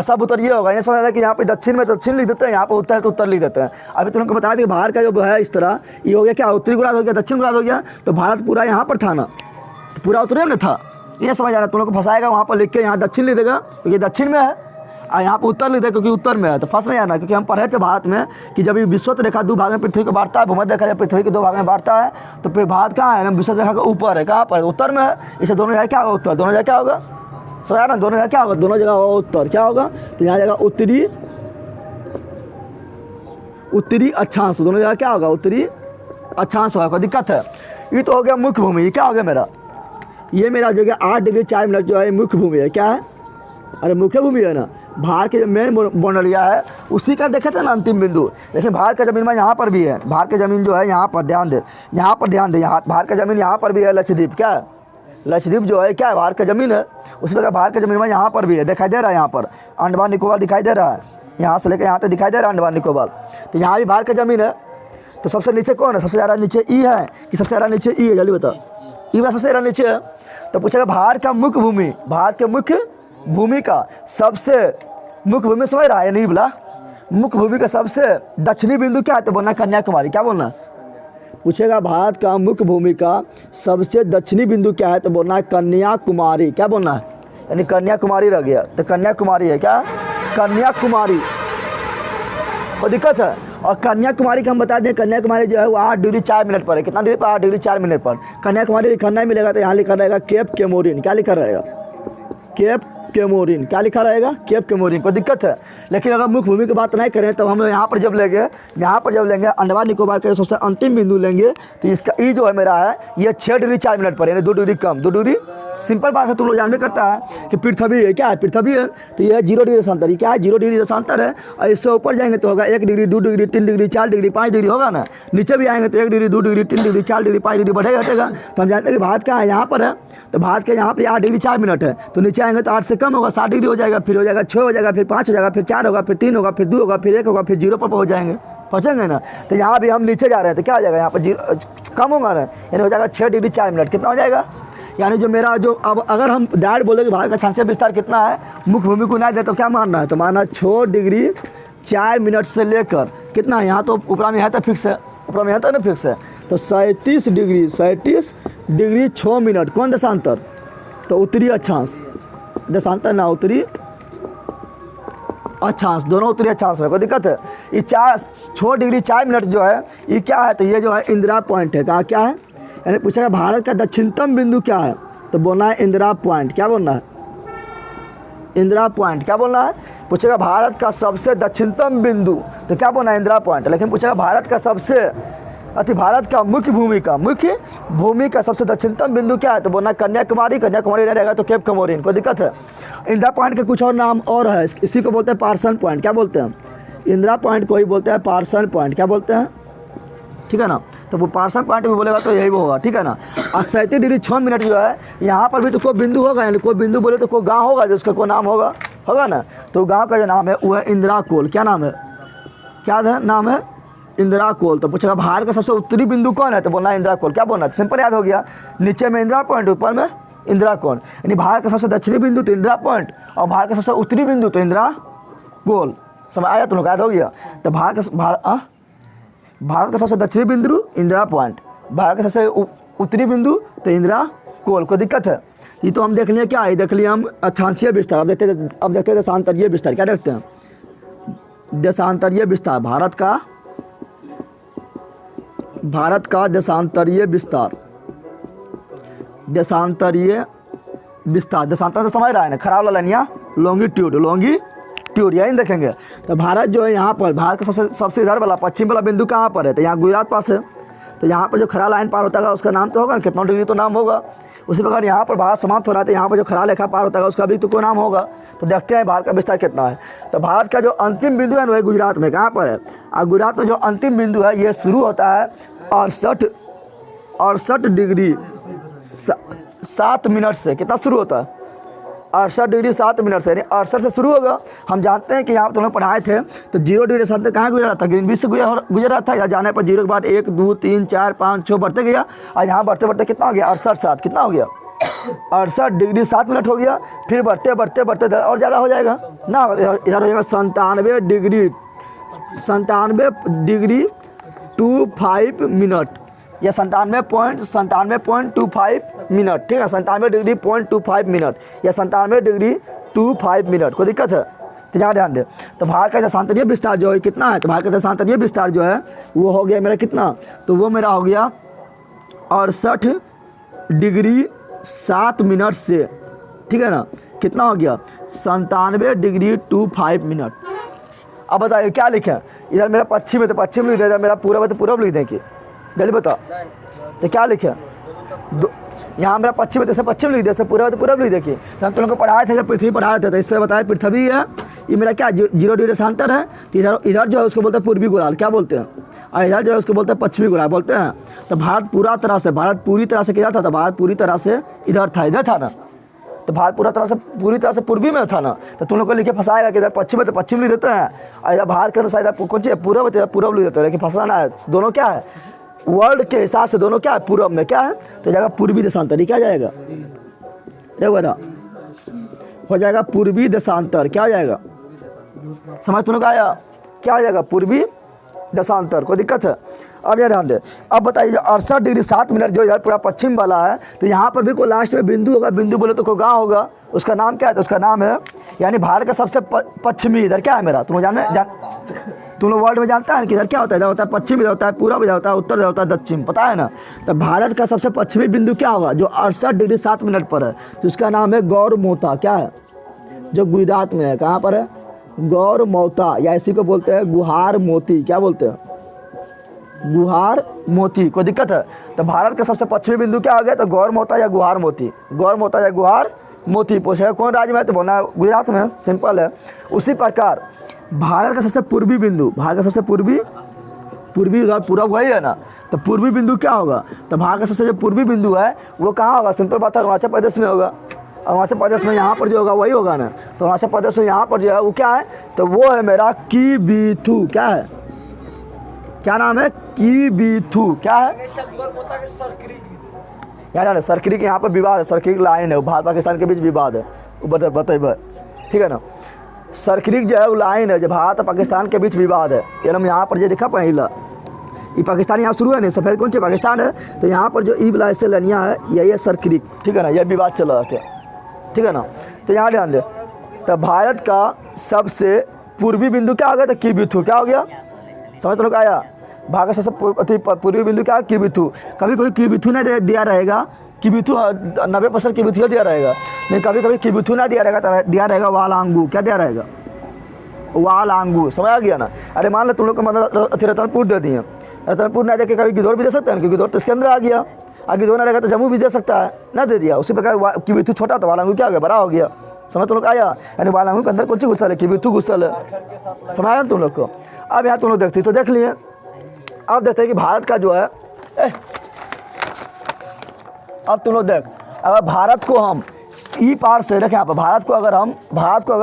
सब उत्तर ये होगा। ये समझ कि यहाँ पे दक्षिण में दक्षिण लिख देते हैं, यहाँ पर उत्तर है तो उत्तर लिख देते हैं। अभी तुमको बताया कि भारत का जो है इस तरह ये हो गया क्या? उत्तरी गोलार्ध हो गया, दक्षिण गोलार्ध हो गया। तो भारत पूरा यहाँ पर था ना, तो पूरा उत्तरी में था। ये समझ आ रहा है? तुम लोग को फंसाएगा, वहाँ पर लिख के यहाँ दक्षिण लिख देगा क्योंकि दक्षिण में है, और यहाँ पर उत्तर लिख देगा क्योंकि उत्तर में है। तो फंस नहीं आना, क्योंकि हम पढ़े थे भारत में कि जब ये विषुवत रेखा 2 भाग में पृथ्वी को बांटता है, भूमध्य रेखा जब पृथ्वी के 2 भाग में बांटता है, तो फिर भारत कहाँ है ना? विषुवत रेखा के ऊपर है। कहाँ पर? उत्तर में है। इसे दोनों जगह क्या होगा? उत्तर। दोनों जगह क्या होगा? समझ आ रहा है? दोनों जगह क्या होगा? दोनों जगह होगा उत्तर। क्या होगा? तो यहाँ जगह उत्तरी अक्षांश। दोनों जगह क्या होगा? उत्तरी अक्षांश होगा। कोई दिक्कत है? ये तो हो गया मुख्य भूमि। ये क्या हो गया मेरा? ये मेरा जो है 8 डिग्री 4 मिनट जो है मुख्य भूमि है। क्या है? अरे मुख्य भूमि है ना। भारत के जो मेन बाउंड्रिया है उसी का देखे थे ना अंतिम बिंदु। लेकिन भारत का ज़मीन में यहाँ पर भी है। भारत की ज़मीन जो है यहाँ पर ध्यान दे, यहाँ पर ध्यान दे, यहाँ भारत का ज़मीन यहाँ पर भी है। लक्षद्वीप क्या है? लक्षद्वीप जो है क्या है? भारत का ज़मीन है। उसी प्रकार भारत का ज़मीन में यहाँ पर भी है, दिखाई दे रहा है। यहाँ पर अंडमान निकोबार दिखाई दे रहा है, यहाँ से लेकर यहाँ तक दिखाई दे रहा है अंडमान निकोबार। तो यहाँ भी भारत का ज़मीन है। तो सबसे नीचे कौन है? सबसे ज़्यादा नीचे ई है कि सबसे ज़्यादा नीचे ई है? जल्दी बताओ। ई सबसे ज़्यादा नीचे है। तो पूछेगा भारत का मुख्य भूमि, भारत के मुख्य भूमि का सबसे मुख्य भूमि समझ रहा है? नहीं बोला। मुख्य भूमि का सबसे दक्षिणी बिंदु क्या है? तो बोलना कन्याकुमारी। क्या बोलना? पूछेगा भारत का मुख्य भूमि का सबसे दक्षिणी बिंदु क्या है? तो बोलना है कन्याकुमारी। क्या बोलना है? यानी कन्याकुमारी रह गया, तो कन्याकुमारी है। क्या? कन्याकुमारी। कोई दिक्कत है? और कन्याकुमारी का हम बता दें, कन्याकुमारी जो है वो 8 डिग्री 4 मिनट पर है। कितना डिग्री पर? 8 डिग्री 4 मिनट पर। कन्याकुमारी लिखना नहीं मिलेगा तो यहाँ लिखा रहेगा केप केमोरिन। क्या लिखा रहेगा? Cap Comorin. क्या लिखा रहेगा? Cap Comorin. कोई दिक्कत है? लेकिन अगर मुख्य भूमि की बात नहीं करें तो हम लोग यहाँ पर जब लेंगे अंडमान निकोबार का सबसे अंतिम बिंदु लेंगे तो इसका ई जो है मेरा है ये 6 डिग्री 4 मिनट पर, यानी 2 डिग्री कम। 2 डिग्री सिंपल बात है, तुम लोग जानते करता है कि पृथ्वी है। क्या है? पृथ्वी है तो यह 0 डिग्री देशांतर। ये क्या है? 0 डिग्री देशांतर है। और इससे ऊपर जाएंगे तो होगा 1 degree 2 degree 3 degree 4 degree 5 degree होगा ना। नीचे भी आएंगे तो 1 degree 2 degree 3 degree 4 degree 5 degree बढ़ेगा हटेगा। तो हम जानते हैं कि भारत कहाँ है? यहाँ पर है। तो भारत के यहाँ पे 8 डिग्री 4 मिनट है। तो नीचे आएंगे तो 8 से कम होगा, 7 डिग्री हो जाएगा, फिर हो जाएगा 6 हो जाएगा, फिर 5 हो जाएगा, फिर 4 होगा, फिर 3 होगा, फिर 2 होगा, फिर 1 होगा, फिर 0 पर पहुँच जाएंगे। पहुँचेंगे ना। तो यहाँ भी हम नीचे जा रहे हैं तो क्या हो जाएगा? यहाँ पर 0 कम होगा ना, यानी हो जाएगा 6 डिग्री 4 मिनट। कितना हो जाएगा? यानी जो मेरा जो अब अगर हम डायरेक्ट बोले कि भारत का अक्षांशीय विस्तार कितना है, मुख्य भूमि को नहीं दे तो क्या मानना है? तो मानना 6 डिग्री 4 मिनट से लेकर कितना है? यहाँ तो ऊपर में यहाँ तक फिक्स है, ऊपर में यहाँ तक ना फिक्स है। तो 37 डिग्री 6 मिनट। कौन देशांतर? तो उत्तरी अक्षांश। देशांतर ना, उत्तरी अक्षांश। दोनों उत्तरी अक्षांश में। कोई दिक्कत है? ये 6 डिग्री 4 मिनट जो है ये क्या है? तो ये जो है इंदिरा पॉइंट है। कहाँ क्या है? यानी पूछेगा भारत का दक्षिणतम बिंदु क्या है? तो बोलना है इंदिरा पॉइंट। क्या बोलना है? इंदिरा पॉइंट। क्या बोलना है? पूछेगा भारत का सबसे दक्षिणतम बिंदु, तो क्या बोलना है? इंदिरा पॉइंट। लेकिन पूछेगा भारत का सबसे भारत का मुख्य भूमि का सबसे दक्षिणतम बिंदु क्या है? तो बोलना कन्याकुमारी। कन्याकुमारी रहेगा तो केप केमोरिन। कोई दिक्कत है? इंदिरा पॉइंट के कुछ और नाम और है, इसी को बोलते हैं पार्सन पॉइंट। क्या बोलते हैं? इंदिरा पॉइंट को ही बोलते हैं पार्सन पॉइंट। क्या बोलते हैं? ठीक है ना। तो वो पार्सन पॉइंट भी बोलेगा तो यही वो होगा। ठीक है ना। और 37 डिग्री 6 मिनट जो है यहाँ पर भी तो कोई बिंदु होगा, यानी कोई बिंदु बोले तो कोई गाँव होगा जो उसका कोई नाम होगा ना। तो गाँव का जो नाम है वो है इंदिरा कोल। क्या नाम है? क्या है? नाम है इंदिरा कोल। तो पूछेगा भारत का सबसे उत्तरी बिंदु कौन है? तो बोलना है इंदिरा कोल। क्या बोलना है? सिंपल याद हो गया। नीचे में इंदिरा पॉइंट, ऊपर में इंदिरा कोल। यानी भारत का सबसे दक्षिणी बिंदु तो इंदिरा पॉइंट और भारत का सबसे उत्तरी बिंदु तो इंदिरा कोल। समझ आया? तुम लोग याद हो गया। तो भारत का सबसे दक्षिणी बिंदु इंदिरा पॉइंट, भारत का सबसे उत्तरी बिंदु तो इंदिरा कोल। कोई दिक्कत है? ये तो हम देख लिए क्या है? देख लिए हम अक्षांशीय विस्तार। अब देखते हैं देशांतरीय विस्तार। क्या देखते हैं? देशांतरीय विस्तार। भारत का देशांतरीय विस्तार। देशांतर तो समझ रहा है ना? खराब लनिया लॉन्गिट्यूड लैटिट्यूड यही देखेंगे। तो भारत जो है यहाँ पर, भारत का सबसे इधर वाला पश्चिम वाला बिंदु कहाँ पर है, तो यहाँ गुजरात पास है। तो यहाँ पर जो खरा लाइन पार होता है उसका नाम तो होगा, कितना डिग्री तो नाम होगा। उसी प्रकार यहाँ पर भारत समाप्त हो रहा है तो यहाँ पर जो खरा रेखा पार होता है उसका भी तो कोई नाम होगा। तो देखते हैं भारत का विस्तार कितना है। तो भारत का जो अंतिम बिंदु है वह गुजरात में कहाँ पर है, और गुजरात में जो अंतिम बिंदु है ये शुरू होता है 68 डिग्री 7 मिनट से। कितना शुरू होता है, 68 डिग्री 7 मिनट से, यानी 68 से शुरू होगा। हम जानते हैं कि यहाँ पर तुम लोग पढ़ाए थे तो 0 डिग्री से कहाँ गुजरा था, ग्रीनविच से गुजरा था। या जाने पर 0 के बाद 1 2 3 4 5 6 बढ़ते गया, और यहाँ बढ़ते बढ़ते कितना हो गया 68 7, कितना हो गया 68 डिग्री 7 मिनट हो गया। फिर बढ़ते बढ़ते बढ़ते और ज़्यादा हो जाएगा ना, इधर हो जाएगा 97 डिग्री 25 मिनट, या 97.25 मिनट, ठीक है, 97 डिग्री 0.25 मिनट या 97 डिग्री 25 मिनट। कोई दिक्कत है तो यहाँ ध्यान दे। तो भारत का देशांतरीय विस्तार जो है कितना है, तो भारत का देशांतरीय विस्तार जो है वो हो गया मेरा कितना, तो वो मेरा हो गया 68 डिग्री 7 मिनट से, ठीक है ना, कितना हो गया 97 डिग्री 25 मिनट। अब बताइए क्या लिखें, इधर मेरा पश्चिम है तो पश्चिम लिख दे, इधर मेरा पूर्व है तो पूर्व लिख दें कि जल्दी बता, तो क्या लिखे, यहाँ मेरा पश्चिम है तो इसे पश्चिम लिख दे, इसे पूर्व है तो पूर्व लिख देखिए। तो हम तुम लोग को पढ़ाए थे जब पृथ्वी पढ़ा रहे थे तो इससे बताया पृथ्वी है, ये मेरा क्या 0 डिग्री देशांतर है। तो इधर जो है उसको बोलते हैं पूर्वी गोलार्ध, क्या बोलते हैं, और इधर जो है उसको बोलते हैं पश्चिमी गोलार्ध बोलते हैं। तो भारत पूरी तरह से किधर था, तो भारत पूरी तरह से इधर था ना, तो भारत पूरी तरह से पूर्वी में था ना। तो तुम लोग को लिखे फंसाएगा कि इधर पश्चिम है तो पश्चिम लिख देते हैं, और इधर भारत के अनुसार इधर कौन सी पूर्व है तो पूर्व लिख देते हैं, लेकिन फंसाना है, दोनों क्या है वर्ल्ड के हिसाब से दोनों क्या है, पूर्व में क्या है, तो जाएगा पूर्वी देशांतर, क्या जाएगा, देखो हो जाएगा पूर्वी देशांतर, क्या हो जाएगा, समझ तुम लोग आया, क्या हो जाएगा पूर्वी देशांतर। कोई दिक्कत है, अब यह ध्यान दे। अब बताइए 68 डिग्री 7 मिनट जो इधर पूरा पश्चिम वाला है, तो यहाँ पर भी कोई लास्ट में बिंदु होगा, बिंदु बोले तो कोई गाँव होगा, उसका नाम क्या है, तो उसका नाम है, यानी भारत का सबसे पश्चिमी इधर क्या है मेरा, तुम लोग वर्ल्ड में जानता है कि इधर क्या होता है, इधर होता है पश्चिम, इधर होता है पूर्व, इधर होता है उत्तर, इधर होता है दक्षिण, पता है ना। तो भारत का सबसे पश्चिमी बिंदु क्या होगा जो 68 डिग्री 7 मिनट पर है, तो उसका नाम है गौरमोता, क्या है, जो गुजरात में है, कहाँ पर है, गौरमोता, या इसी को बोलते हैं गुहार मोती, क्या बोलते हैं, गुहार मोती। कोई दिक्कत है, तो भारत का सबसे पश्चिमी बिंदु क्या हो गया, तो गौरमोता या गुहार मोती, गौरमोता या गुहार मोती। पूछेगा कौन राज्य में है, तो बोलना है गुजरात में, सिंपल है। उसी प्रकार भारत का सबसे पूर्वी बिंदु, भारत का सबसे पूर्वी उधर पूर्व वही है ना, तो पूर्वी बिंदु क्या होगा, तो भारत का सबसे जो पूर्वी बिंदु है वो कहाँ होगा, सिंपल बात है अरुणाचल प्रदेश में होगा। अरुणाचल प्रदेश में यहाँ पर जो होगा वही होगा ना, तो अरुणाचल प्रदेश में यहाँ पर जो है वो क्या है, तो वो है मेरा किबिथु, क्या है, क्या नाम है, किबिथु, क्या है यार, सरक्रिक के यहाँ पर विवाद है, सरक्रिक लाइन है, भारत पाकिस्तान के बीच विवाद है, बताइए, ठीक है ना। सरक्रिक जो है वो लाइन है जो भारत और पाकिस्तान के बीच विवाद है, यानी हम यहाँ पर जो दिखा पहला ये पाकिस्तान यहाँ शुरू है नहीं, सफ़ेद कौन सी पाकिस्तान है, तो यहाँ पर जो ई ब्लाइस से लनिया है यही है सरक्रिक, ठीक है ना, यह विवाद चल रहा है, ठीक है ना। तो यहाँ ध्यान दे, तो भारत का सबसे पूर्वी बिंदु क्या हो गया, तो किबिथु, क्या हो गया, समझ तो लोग आया, भारत का सबसे पूर्वी बिंदु क्या है, किबिथु। कभी कोई किबिथु नहीं दिया रहेगा, किबिथु 90% किबिथु दिया रहेगा, नहीं कभी कभी किबिथु ना दिया रहेगा, दिया रहेगा वालांगू, क्या दिया रहेगा, वालांगू, समझ आ गया ना। अरे मान लो तुम लोग को मतलब रतनपुर दे दिए, रतनपुर ना दे के कभी गिदौर भी दे सकते हैं, क्योंकि गिदौर तो इसके अंदर आ गया, और गिदौर ना रहेगा तो जम्मू भी दे सकता है ना, दे दिया। उसी प्रकार किबिथु छोटा तो वालांगू क्या हो गया, बड़ा हो गया, समझ तुम लोग आया, यानी वालांगू के अंदर कौन सी घुसल है, किबिथु घुसल है, समझ आया तुम लोग को। अब यहाँ तुम लोग देखते तो देख लिए, अब देखते हैं कि भारत का जो है, अब तुम लोग देख, अगर भारत को हम ई पार से रखें, यहाँ पर भारत को अगर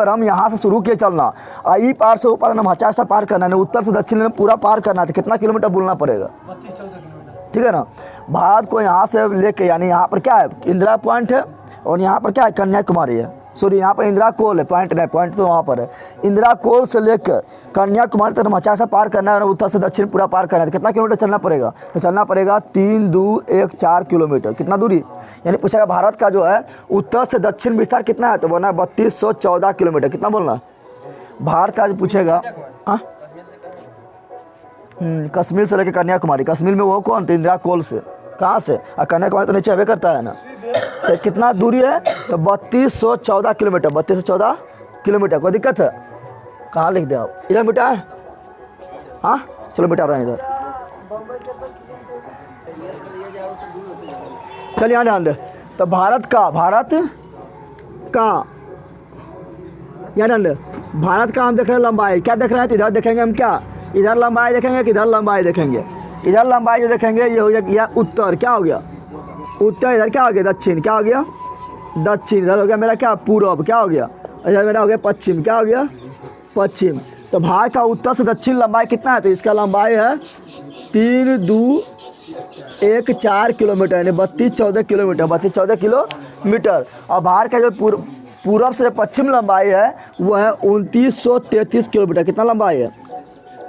हम यहाँ से शुरू किए चलना, और ई पार से ऊपर हम 50 पार करना है, उत्तर से दक्षिण में पूरा पार करना है, तो कितना किलोमीटर बोलना पड़ेगा, ठीक है ना। भारत को यहाँ से लेके, यानी यहाँ पर क्या है, इंदिरा पॉइंट है, और यहाँ पर क्या है, कन्याकुमारी है, सॉरी यहाँ पर इंदिरा कोल है, पॉइंट नहीं, पॉइंट तो वहाँ पर है। इंदिरा कोल से लेकर कन्याकुमारी तक 50 पार करना है, और उत्तर से दक्षिण पूरा पार करना है, तो कितना किलोमीटर चलना पड़ेगा, तो चलना पड़ेगा 3 2 1 4 किलोमीटर, कितना दूरी, यानी पूछेगा भारत का जो है उत्तर से दक्षिण विस्तार कितना है, तो बोलना 3214 किलोमीटर, कितना बोलना भारत का जो पूछेगा। हाँ, कश्मीर से लेकर कन्याकुमारी, कश्मीर में वो कौन, तो इंदिरा कोल से, कहाँ से, और कन्याकुमारी तो नीचे हवे करता है ना, तो कितना दूरी है, तो 3214 किलोमीटर, 3214 किलोमीटर। कोई दिक्कत है, कहाँ लिख दिया आप? इधर मिटा है? हाँ चलो मिटा रहे हैं इधर। चलिए यहाँ ध्यान दे। तो भारत का यहाँ ध्यान दे, भारत का हम देख रहे हैं लंबाई, क्या देख रहे हैं? तो इधर देखेंगे हम, क्या इधर लंबाई देखेंगे कि इधर लंबाई देखेंगे? इधर लंबाई जो देखेंगे ये हो गया उत्तर, क्या हो गया उत्तर, इधर क्या हो गया दक्षिण, क्या हो गया दक्षिण, इधर हो गया मेरा क्या पूर्व, क्या हो गया इधर मेरा हो गया पश्चिम, क्या हो गया पश्चिम। तो भारत का उत्तर से दक्षिण लंबाई कितना है? तो इसका लंबाई है 3-2-1-4 किलोमीटर, यानी 32-14 किलोमीटर, 32-14 किलोमीटर। और भारत का जो पूर्व से पश्चिम लंबाई है वो है 2933 किलोमीटर। कितना लंबाई है?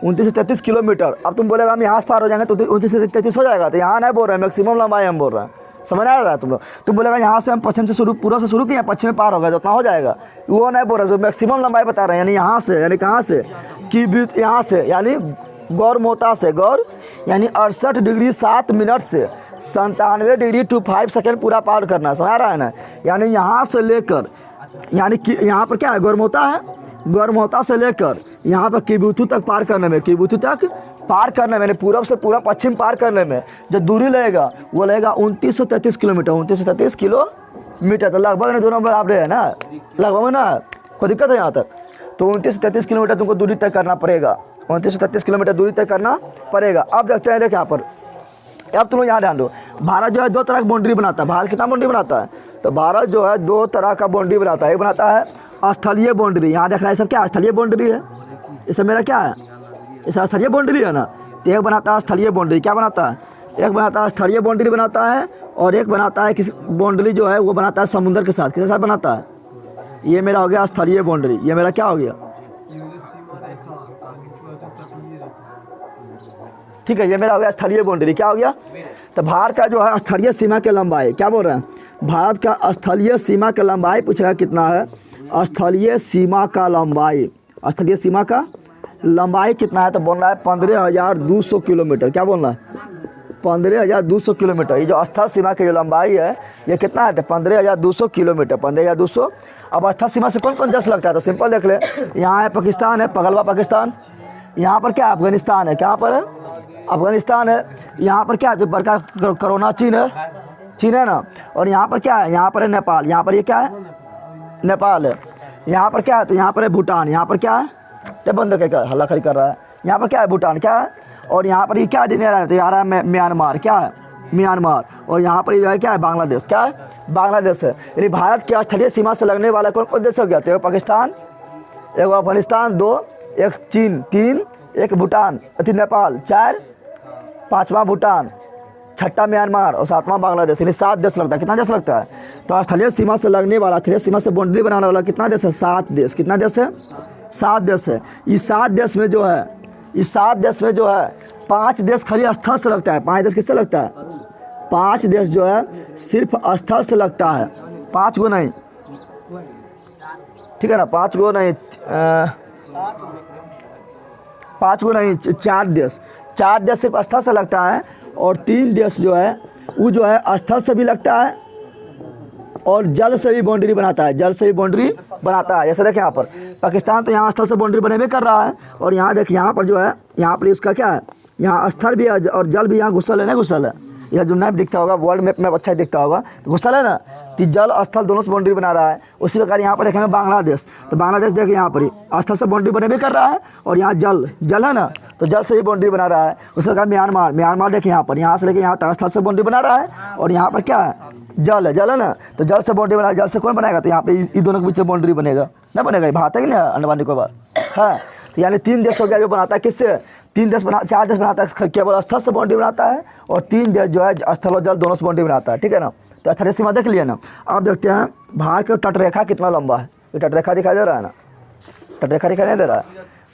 2933 किलोमीटर। अब तुम बोलेगा हम यहाँ से पार हो जाएंगे तो 2933 हो जाएगा, तो यहाँ नहीं बोल रहे हैं, मैक्सिमम लंबाई हम बोल रहे हैं। समझ आ रहा है तुम बोलेगा यहाँ से हम पश्चिम से शुरू, पूर्व से शुरू किए, पश्चिम में पार हो गए तो उतना हो जाएगा, वो नहीं बोल रहे, जो मैक्सिमम लंबाई बता रहे हैं। यानी यहाँ से, यानी कहाँ से कि यहाँ से, यानी गौरमोता से, गौर यानी 68 डिग्री 7 मिनट से 97 डिग्री 25 सेकेंड पूरा पार करना। समझ आ रहा है ना? यानी यहाँ से लेकर, यानी कि यहाँ पर क्या है गौरमोता है, गौरमोता से लेकर यहाँ पर किबुथु तक पार करने में, किबुथु तक पार करने में, पूरब से पूरा पश्चिम पार करने में जो दूरी लगेगा वो लगेगा 2933 किलोमीटर, 2933 किलोमीटर। तो लगभग दोनों बराबर है ना, लगभग ना, कोई दिक्कत है यहाँ तक? तो 2933 किलोमीटर तुमको दूरी तय करना पड़ेगा, 2933 किलोमीटर दूरी तय करना पड़ेगा। अब देखते हैं, देख यहाँ पर, अब तुम लोग यहाँ ध्यान दो। भारत जो है 2 तरह की बाउंड्री बनाता है। भारत कितना बाउंड्री बनाता है? तो भारत जो है 2 तरह का बाउंड्री बनाता है। एक बनाता है स्थलीय बाउंड्री, यहाँ देख रहा है सब क्या स्थलीय बाउंड्री है, ये सब मेरा क्या है, ये स्थलीय बाउंड्री है ना। तो एक बनाता है स्थलीय बाउंड्री, क्या बनाता है? एक बनाता है स्थलीय बाउंड्री बनाता है, और एक बनाता है किस बाउंड्री जो है वो बनाता है समुद्र के साथ। किसके साथ बनाता है? ये मेरा हो गया स्थलीय बाउंड्री, ये मेरा क्या हो गया, ठीक है, ये मेरा हो गया स्थलीय बाउंड्री, क्या हो गया। तो भारत का जो है स्थलीय सीमा की लंबाई, क्या बोल रहे हैं, भारत का स्थलीय सीमा की लंबाई पूछेगा कितना है, स्थलीय सीमा का लंबाई, स्थलीय सीमा का लंबाई कितना है? तो बोल रहा है 15,200 किलोमीटर। क्या बोल रहा है? 15,200 किलोमीटर। ये जो स्थल सीमा की जो लंबाई है ये कितना है? तो 15,200 किलोमीटर, 15,200। अब स्थल सीमा से कौन कौन देश लगता है? तो सिंपल देख ले, यहाँ है पाकिस्तान है, पगलवा पाकिस्तान, यहाँ पर क्या है अफगानिस्तान है, क्या पर है अफगानिस्तान है, यहाँ पर क्या है तो बड़का कोरोना चीन है ना, और यहाँ पर क्या है, यहाँ पर है नेपाल, यहाँ पर ये क्या है नेपाल है, यहाँ पर क्या है तो यहाँ पर है भूटान, यहाँ पर क्या है तो बंदर क्या हल्ला खड़ी कर रहा है, यहाँ पर क्या है भूटान, क्या है, और यहाँ पर ये क्या है तो यहाँ रहा है म्यांमार, क्या है म्यांमार, और यहाँ पर जो है क्या है बांग्लादेश, क्या है बांग्लादेश है। यानी भारत की स्थलीय सीमा से लगने वाला कौन कौन देश हो गया? तो एक पाकिस्तान, एक अफगानिस्तान, 2 एक चीन, 3 एक भूटान, 3 नेपाल, 4 5वां भूटान, 6ठा म्यांमार और 7वां बांग्लादेश। यानी 7 देश लगता है। कितना देश लगता है? तो स्थलीय सीमा से लगने वाला, स्थलीय सीमा से बाउंड्री बनाने वाला कितना देश है? 7 देश। कितना देश है? 7 देश है। इस 7 देश में जो है, इस 7 देश में जो है 5 देश खाली स्थल से लगता है। 5 देश किससे लगता है? 5 देश जो है सिर्फ स्थल से लगता है, 5 गो नहीं, ठीक है ना, 5 गो नहीं, 5 गो नहीं, 4 देश, 4 देश सिर्फ स्थल से लगता है, और 3 देश जो है वो जो है स्थल से भी लगता है और जल से भी बाउंड्री बनाता है, जल से भी बाउंड्री बनाता है। जैसे देखें यहाँ पर पाकिस्तान तो यहाँ स्थल से बाउंड्री बने कर रहा है, और यहाँ देख यहाँ पर जो है, यहाँ पर इसका क्या है, यहाँ स्थल भी है और जल भी यहाँ घुसल है ना, घुसल है, यह जो मैप दिखता होगा वर्ल्ड मैप में अच्छा दिखता होगा, तो घुसल है ना, तो जल स्थल दोनों से बाउंड्री बना रहा है। उसी प्रकार यहाँ पर देखेंगे बांग्लादेश, तो बांग्लादेश देखिए यहाँ पर ही स्थल से बाउंड्री बने भी कर रहा है, और यहाँ जल है ना, तो जल से ही बाउंड्री बना रहा है। उसी प्रकार म्यांमार, म्यांमार देखिए यहाँ पर, यहाँ से लेके यहाँ तक स्थल से बाउंड्री बना रहा है, और यहाँ पर क्या है जल है ना, तो जल से बाउंड्री बना, जल से कौन बनाएगा? तो यहाँ पे इन दोनों के बीच में बाउंड्री बनेगा ना, बनेगा, ये भाता ही नहीं अंडमान निकोबार है। तो यानी 3 देश हो गया जो बनाता है, किससे? 3 देश 4 देश बनाता है केवल स्थल से बाउंड्री बनाता है, और 3 देश जो है स्थल और जल दोनों से बाउंड्री बनाता है, ठीक है ना। तो स्थलीय सीमा देख लिया ना। अब देखते हैं भारत का तटरेखा कितना लंबा है। ये तटरेखा दिखाई दे रहा है ना, तटरेखा दिखाई नहीं दे रहा है।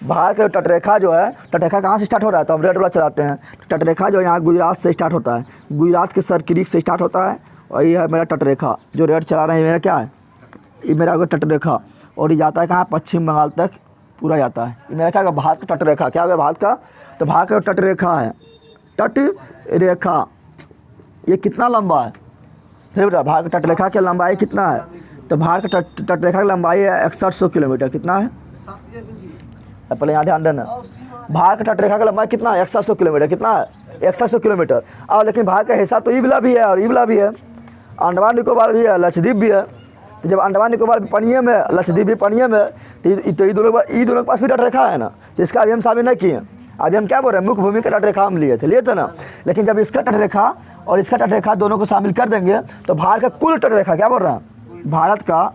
भारत का तटरेखा जो है, तटरेखा कहाँ से स्टार्ट हो रहा है? तो हम रेड वाला चलाते हैं। तटरेखा जो यहाँ गुजरात से स्टार्ट होता है, गुजरात के सर क्रीक से स्टार्ट होता है, और ये है मेरा तटरेखा जो रेड चला रहे हैं, मेरा क्या है, ये मेरा तटरेखा, और ये जाता है कहाँ? पश्चिम बंगाल तक पूरा जाता है। ये मेरा क्या होगा? भारत का तटरेखा। क्या होगा भारत का? तो भारत का तटरेखा है, तटरेखा ये कितना लंबा है? सही बता, भारत का तटरेखा की लंबाई कितना है? तो भारत का तटरेखा की लंबाई है 6100 किलोमीटर। कितना है? अब पहले यहाँ ध्यान देना, भारत का तटरेखा का लंबाई कितना है? 6100 किलोमीटर। कितना है? 6100 किलोमीटर। अब लेकिन भारत का हिस्सा तो ईबला भी है और ईबला भी है, अंडमान निकोबार भी है, लक्षद्वीप भी है। तो जब अंडमान निकोबार भी पनिये में, लक्षद्वीप भी पनिये में, तो ये दोनों के पास भी तटरेखा है ना, तो इसका अभी हम शामिल नहीं किए। अभी हम क्या बोल रहे हैं, मुख्य भूमि का तटरेखा हम लिए थे ना। लेकिन जब इसका तटरेखा और इसका तटरेखा दोनों को शामिल कर देंगे तो भारत का कुल तटरेखा, क्या बोल रहे हैं, भारत का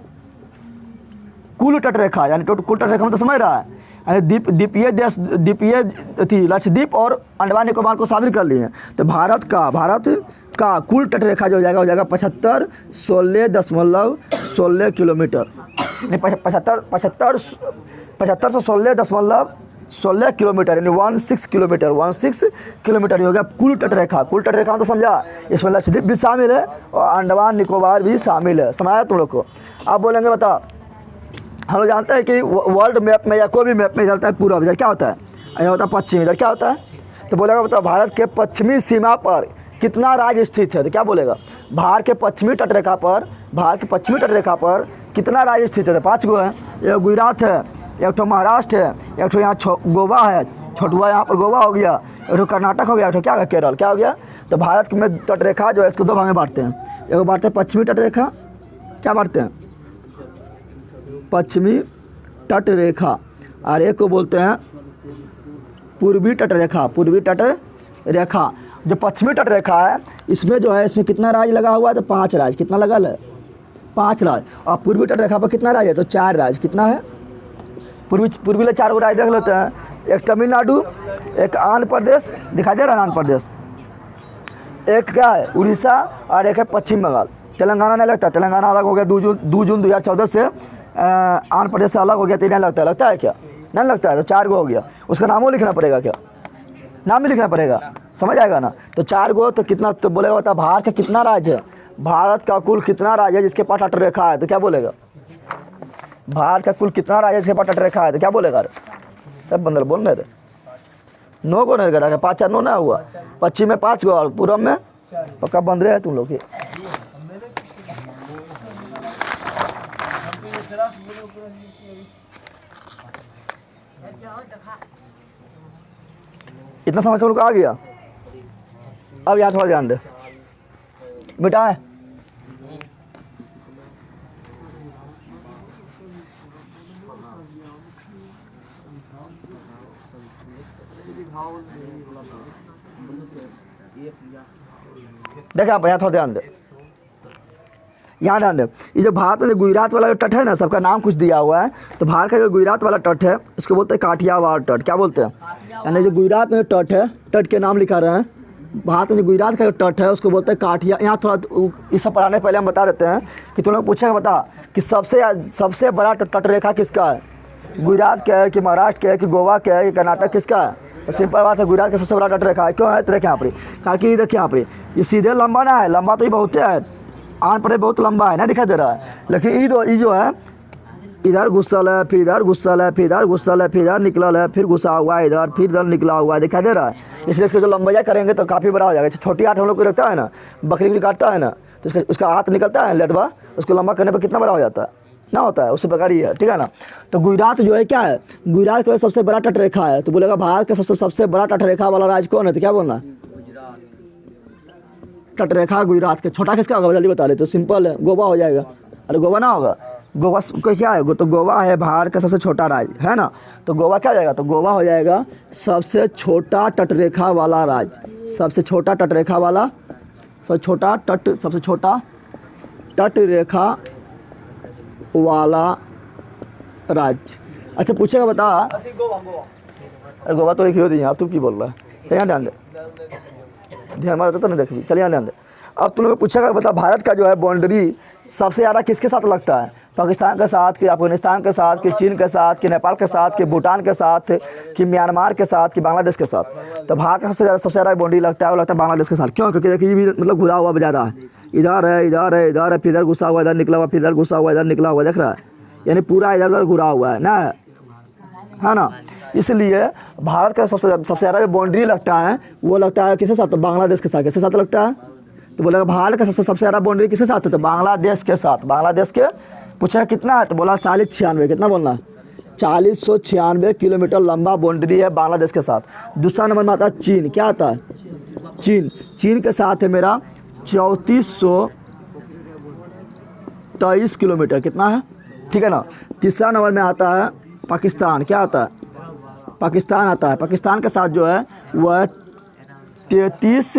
कुल तटरेखा, यानी कुल तटरेखा हम तो समझ रहा है, यानी द्वीपीय देश, द्वीपीय थी लक्षद्वीप और अंडमान निकोबार को शामिल कर लिए। तो भारत का कुल तटरेखा जो हो जाएगा 7516.16 किलोमीटर, 7516.16 किलोमीटर, यानी 16 किलोमीटर हो गया कुल तटरेखा। कुल तटरेखा तो समझा, इसमें लक्षद्वीप भी शामिल है और अंडमान निकोबार भी शामिल है। समझाया तुम लोग को? आप बोलेंगे बता, हम लोग जानते हैं कि वर्ल्ड मैप में या कोई भी मैप में इधर होता है पूर्व, इधर क्या होता है, इधर होता है पश्चिम, इधर क्या होता है? तो बोलेगा बताओ भारत के पश्चिमी सीमा पर कितना राज्य स्थित है? तो क्या बोलेगा, भारत के पश्चिमी तटरेखा पर कितना राज्य स्थित है? तो 5 गो है। एक गुजरात है, एक तो महाराष्ट्र है, एक तो यहाँ गोवा है, छोटुआ यहाँ पर गोवा हो गया, एक तो कर्नाटक हो गया, एक तो क्या हो गया, केरल। क्या हो गया? तो भारत में तटरेखा जो है इसको 2 भाग में बांटते हैं। एक बांटते हैं पश्चिमी तटरेखा, क्या बांटते हैं, पश्चिमी तटरेखा, और एक को बोलते हैं पूर्वी तटरेखा। पूर्वी तटरेखा जो पश्चिमी तटरेखा है इसमें जो है, इसमें कितना राज्य लगा हुआ है? तो 5 राज्य। कितना लगा है? 5 राज्य। और पूर्वी तटरेखा पर कितना राज्य है? तो 4 राज्य। कितना है? पूर्वी ले 4 गो राज्य देख लेते हैं, एक तमिलनाडु, एक आंध्र प्रदेश, दिखाई दे रहा है आंध्र प्रदेश, एक क्या है उड़ीसा, और एक है पश्चिम बंगाल। तेलंगाना नहीं लगता, तेलंगाना अलग हो गया 2 जून 2014 से, आंध्र प्रदेश से अलग हो गया, तो नहीं लगता है क्या? नहीं लगता है। तो 4 गो हो गया, उसका नामों लिखना पड़ेगा, क्या नाम भी लिखना पड़ेगा, समझ आएगा ना? तो 4 गो, तो कितना, तो बोलेगा बता भारत का कितना राज्य है, भारत का कुल कितना राज्य है जिसके पास तटरेखा है? तो क्या बोलेगा, भारत का कुल कितना राज्य जिसके पास तटरेखा है? तो क्या बोलेगा? तब बंदर बोल रहे 9 गो नहीं करा, 5 4 9 ना हुआ। पश्चिम में 5 गो और पूर्व में पक्का बंद रहे तुम लोग के। इतना समझ तुम लोग आ गया? अब यहाँ थोड़ा ध्यान दे बेटा है, देखा आप यहाँ थोड़ा ध्यान दे, यहाँ ध्यान दे। ये जो भारत में जो गुजरात वाला जो तट है ना, सबका नाम कुछ दिया हुआ है। तो भारत का जो गुजरात वाला तट है इसको बोलते हैं काठियावाड़ तट। क्या बोलते हैं? यानी जो गुजरात में तट है, तट के नाम लिखा रहे हैं, भारत में जो गुजरात का जो तट है उसको बोलते हैं काठिया। यहाँ थोड़ा इस सब पढ़ाने पहले हम बता देते हैं कि तुम लोग पूछेगा बता कि सबसे बड़ा तटरेखा किसका है? गुजरात का है कि महाराष्ट्र का है कि गोवा का है कि कर्नाटक किसका है? तो सिंपल बात है, गुजरात का सबसे बड़ा तटरेखा है। क्यों है? तो देखिए यहाँ पर, क्योंकि देखिए यहाँ पर ये सीधे लंबा ना है, लंबा तो ये बहुत है, आंध्र प्रदेश बहुत लंबा है ना, दिखाई दे रहा है। लेकिन ये जो है इधर घुसल है, फिर इधर घुसल है, फिर इधर घुसल है, फिर इधर निकला है, फिर घुसा हुआ है इधर, फिर इधर निकला हुआ है, दिखाई दे रहा है। इसलिए इसका जो लंबाई करेंगे तो काफ़ी बड़ा हो जाएगा। छोटी हाथ हम लोग को रखता है ना, बकरी को काटता है ना, तो उसका हाथ निकलता है लेदबा, उसको लंबा करने पर कितना बड़ा हो जाता है ना, होता है, उससे प्रकार ही है, ठीक है ना। तो गुजरात जो है क्या है, गुजरात का सबसे बड़ा तटरेखा है। तो बोलेगा भारत का सबसे बड़ा तटरेखा वाला राज्य कौन है? तो क्या बोलना है? तटरेखा गुजरात के। छोटा किसका होगा? जल्दी बता ले। तो सिंपल है, गोवा हो जाएगा। अरे गोवा ना होगा, गोवा को क्या है? तो गोवा है भारत का सबसे छोटा राज्य, है ना। तो गोवा क्या हो जाएगा? तो गोवा हो जाएगा सबसे छोटा तटरेखा वाला राज्य, सबसे छोटा तटरेखा वाला, सबसे छोटा तटरेखा वाला राज्य। अच्छा पूछेगा बता, अरे गोवा तो लिखी होती है, आप तुम की बोल रहा है? चलिए ध्यान दे, ध्यान मारा तो नहीं देख भी, चलिए ध्यान दे। अब तुम लोग पूछेगा बता भारत का जो है बाउंड्री सबसे ज़्यादा किसके साथ लगता है? पाकिस्तान के साथ, कि अफगानिस्तान के साथ, कि चीन के साथ, कि नेपाल के साथ, कि भूटान के साथ, कि म्यांमार के साथ, कि बांग्लादेश के साथ। तो भारत का सबसे ज़्यादा बाउंड्री लगता है वो लगता है बांग्लादेश के साथ। क्यों? क्योंकि देखिए ये भी मतलब घुरा हुआ ज़्यादा है, इधर है, इधर है, इधर है, फिर इधर घुसा हुआ, इधर निकला हुआ, फिर इधर घुसा हुआ, इधर निकला हुआ, देख रहा है, यानी पूरा इधर उधर घुरा हुआ है ना, है ना। इसलिए भारत का सबसे ज़्यादा जो बाउंड्री लगता है वो लगता है किसके साथ? तो बांग्लादेश के साथ। किसके साथ लगता है? तो बोलेगा भारत का सबसे ज़्यादा बाउंड्री किसके साथ है? तो बांग्लादेश के साथ। बांग्लादेश के पूछा कितना है? तो बोला 96। कितना बोलना? 4096 किलोमीटर लंबा बाउंड्री है बांग्लादेश के साथ। दूसरा नंबर में आता है चीन। क्या आता है? चीन। चीन के साथ है मेरा 3423 किलोमीटर। कितना है? ठीक है ना। तीसरा नंबर में आता है पाकिस्तान। क्या आता है? पाकिस्तान आता है। पाकिस्तान के साथ जो है वह 33,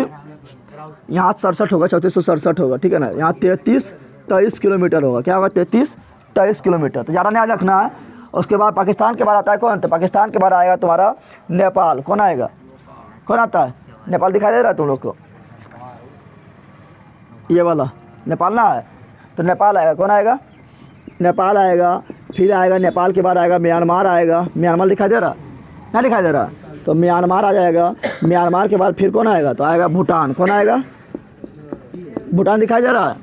यहाँ 67 होगा, 3467 होगा, ठीक है ना। यहाँ 3323 किलोमीटर होगा। क्या होगा? 3323 किलोमीटर। तो ज़्यादा नहीं रखना है। उसके बाद पाकिस्तान के बाद आता है कौन? तो पाकिस्तान के बाद आएगा तुम्हारा नेपाल। कौन आएगा? कौन आता है? नेपाल दिखाई दे रहा है तुम लोग को? ये वाला नेपाल ना है, तो नेपाल आएगा। कौन आएगा? नेपाल आएगा। फिर आएगा नेपाल के बाद आएगा म्यांमार आएगा। म्यांमार दिखाई दे रहा? नहीं दिखाई दे रहा, तो म्यांमार आ जाएगा। म्यांमार के बाद फिर कौन आएगा? तो आएगा भूटान। कौन आएगा? भूटान दिखाई दे रहा है?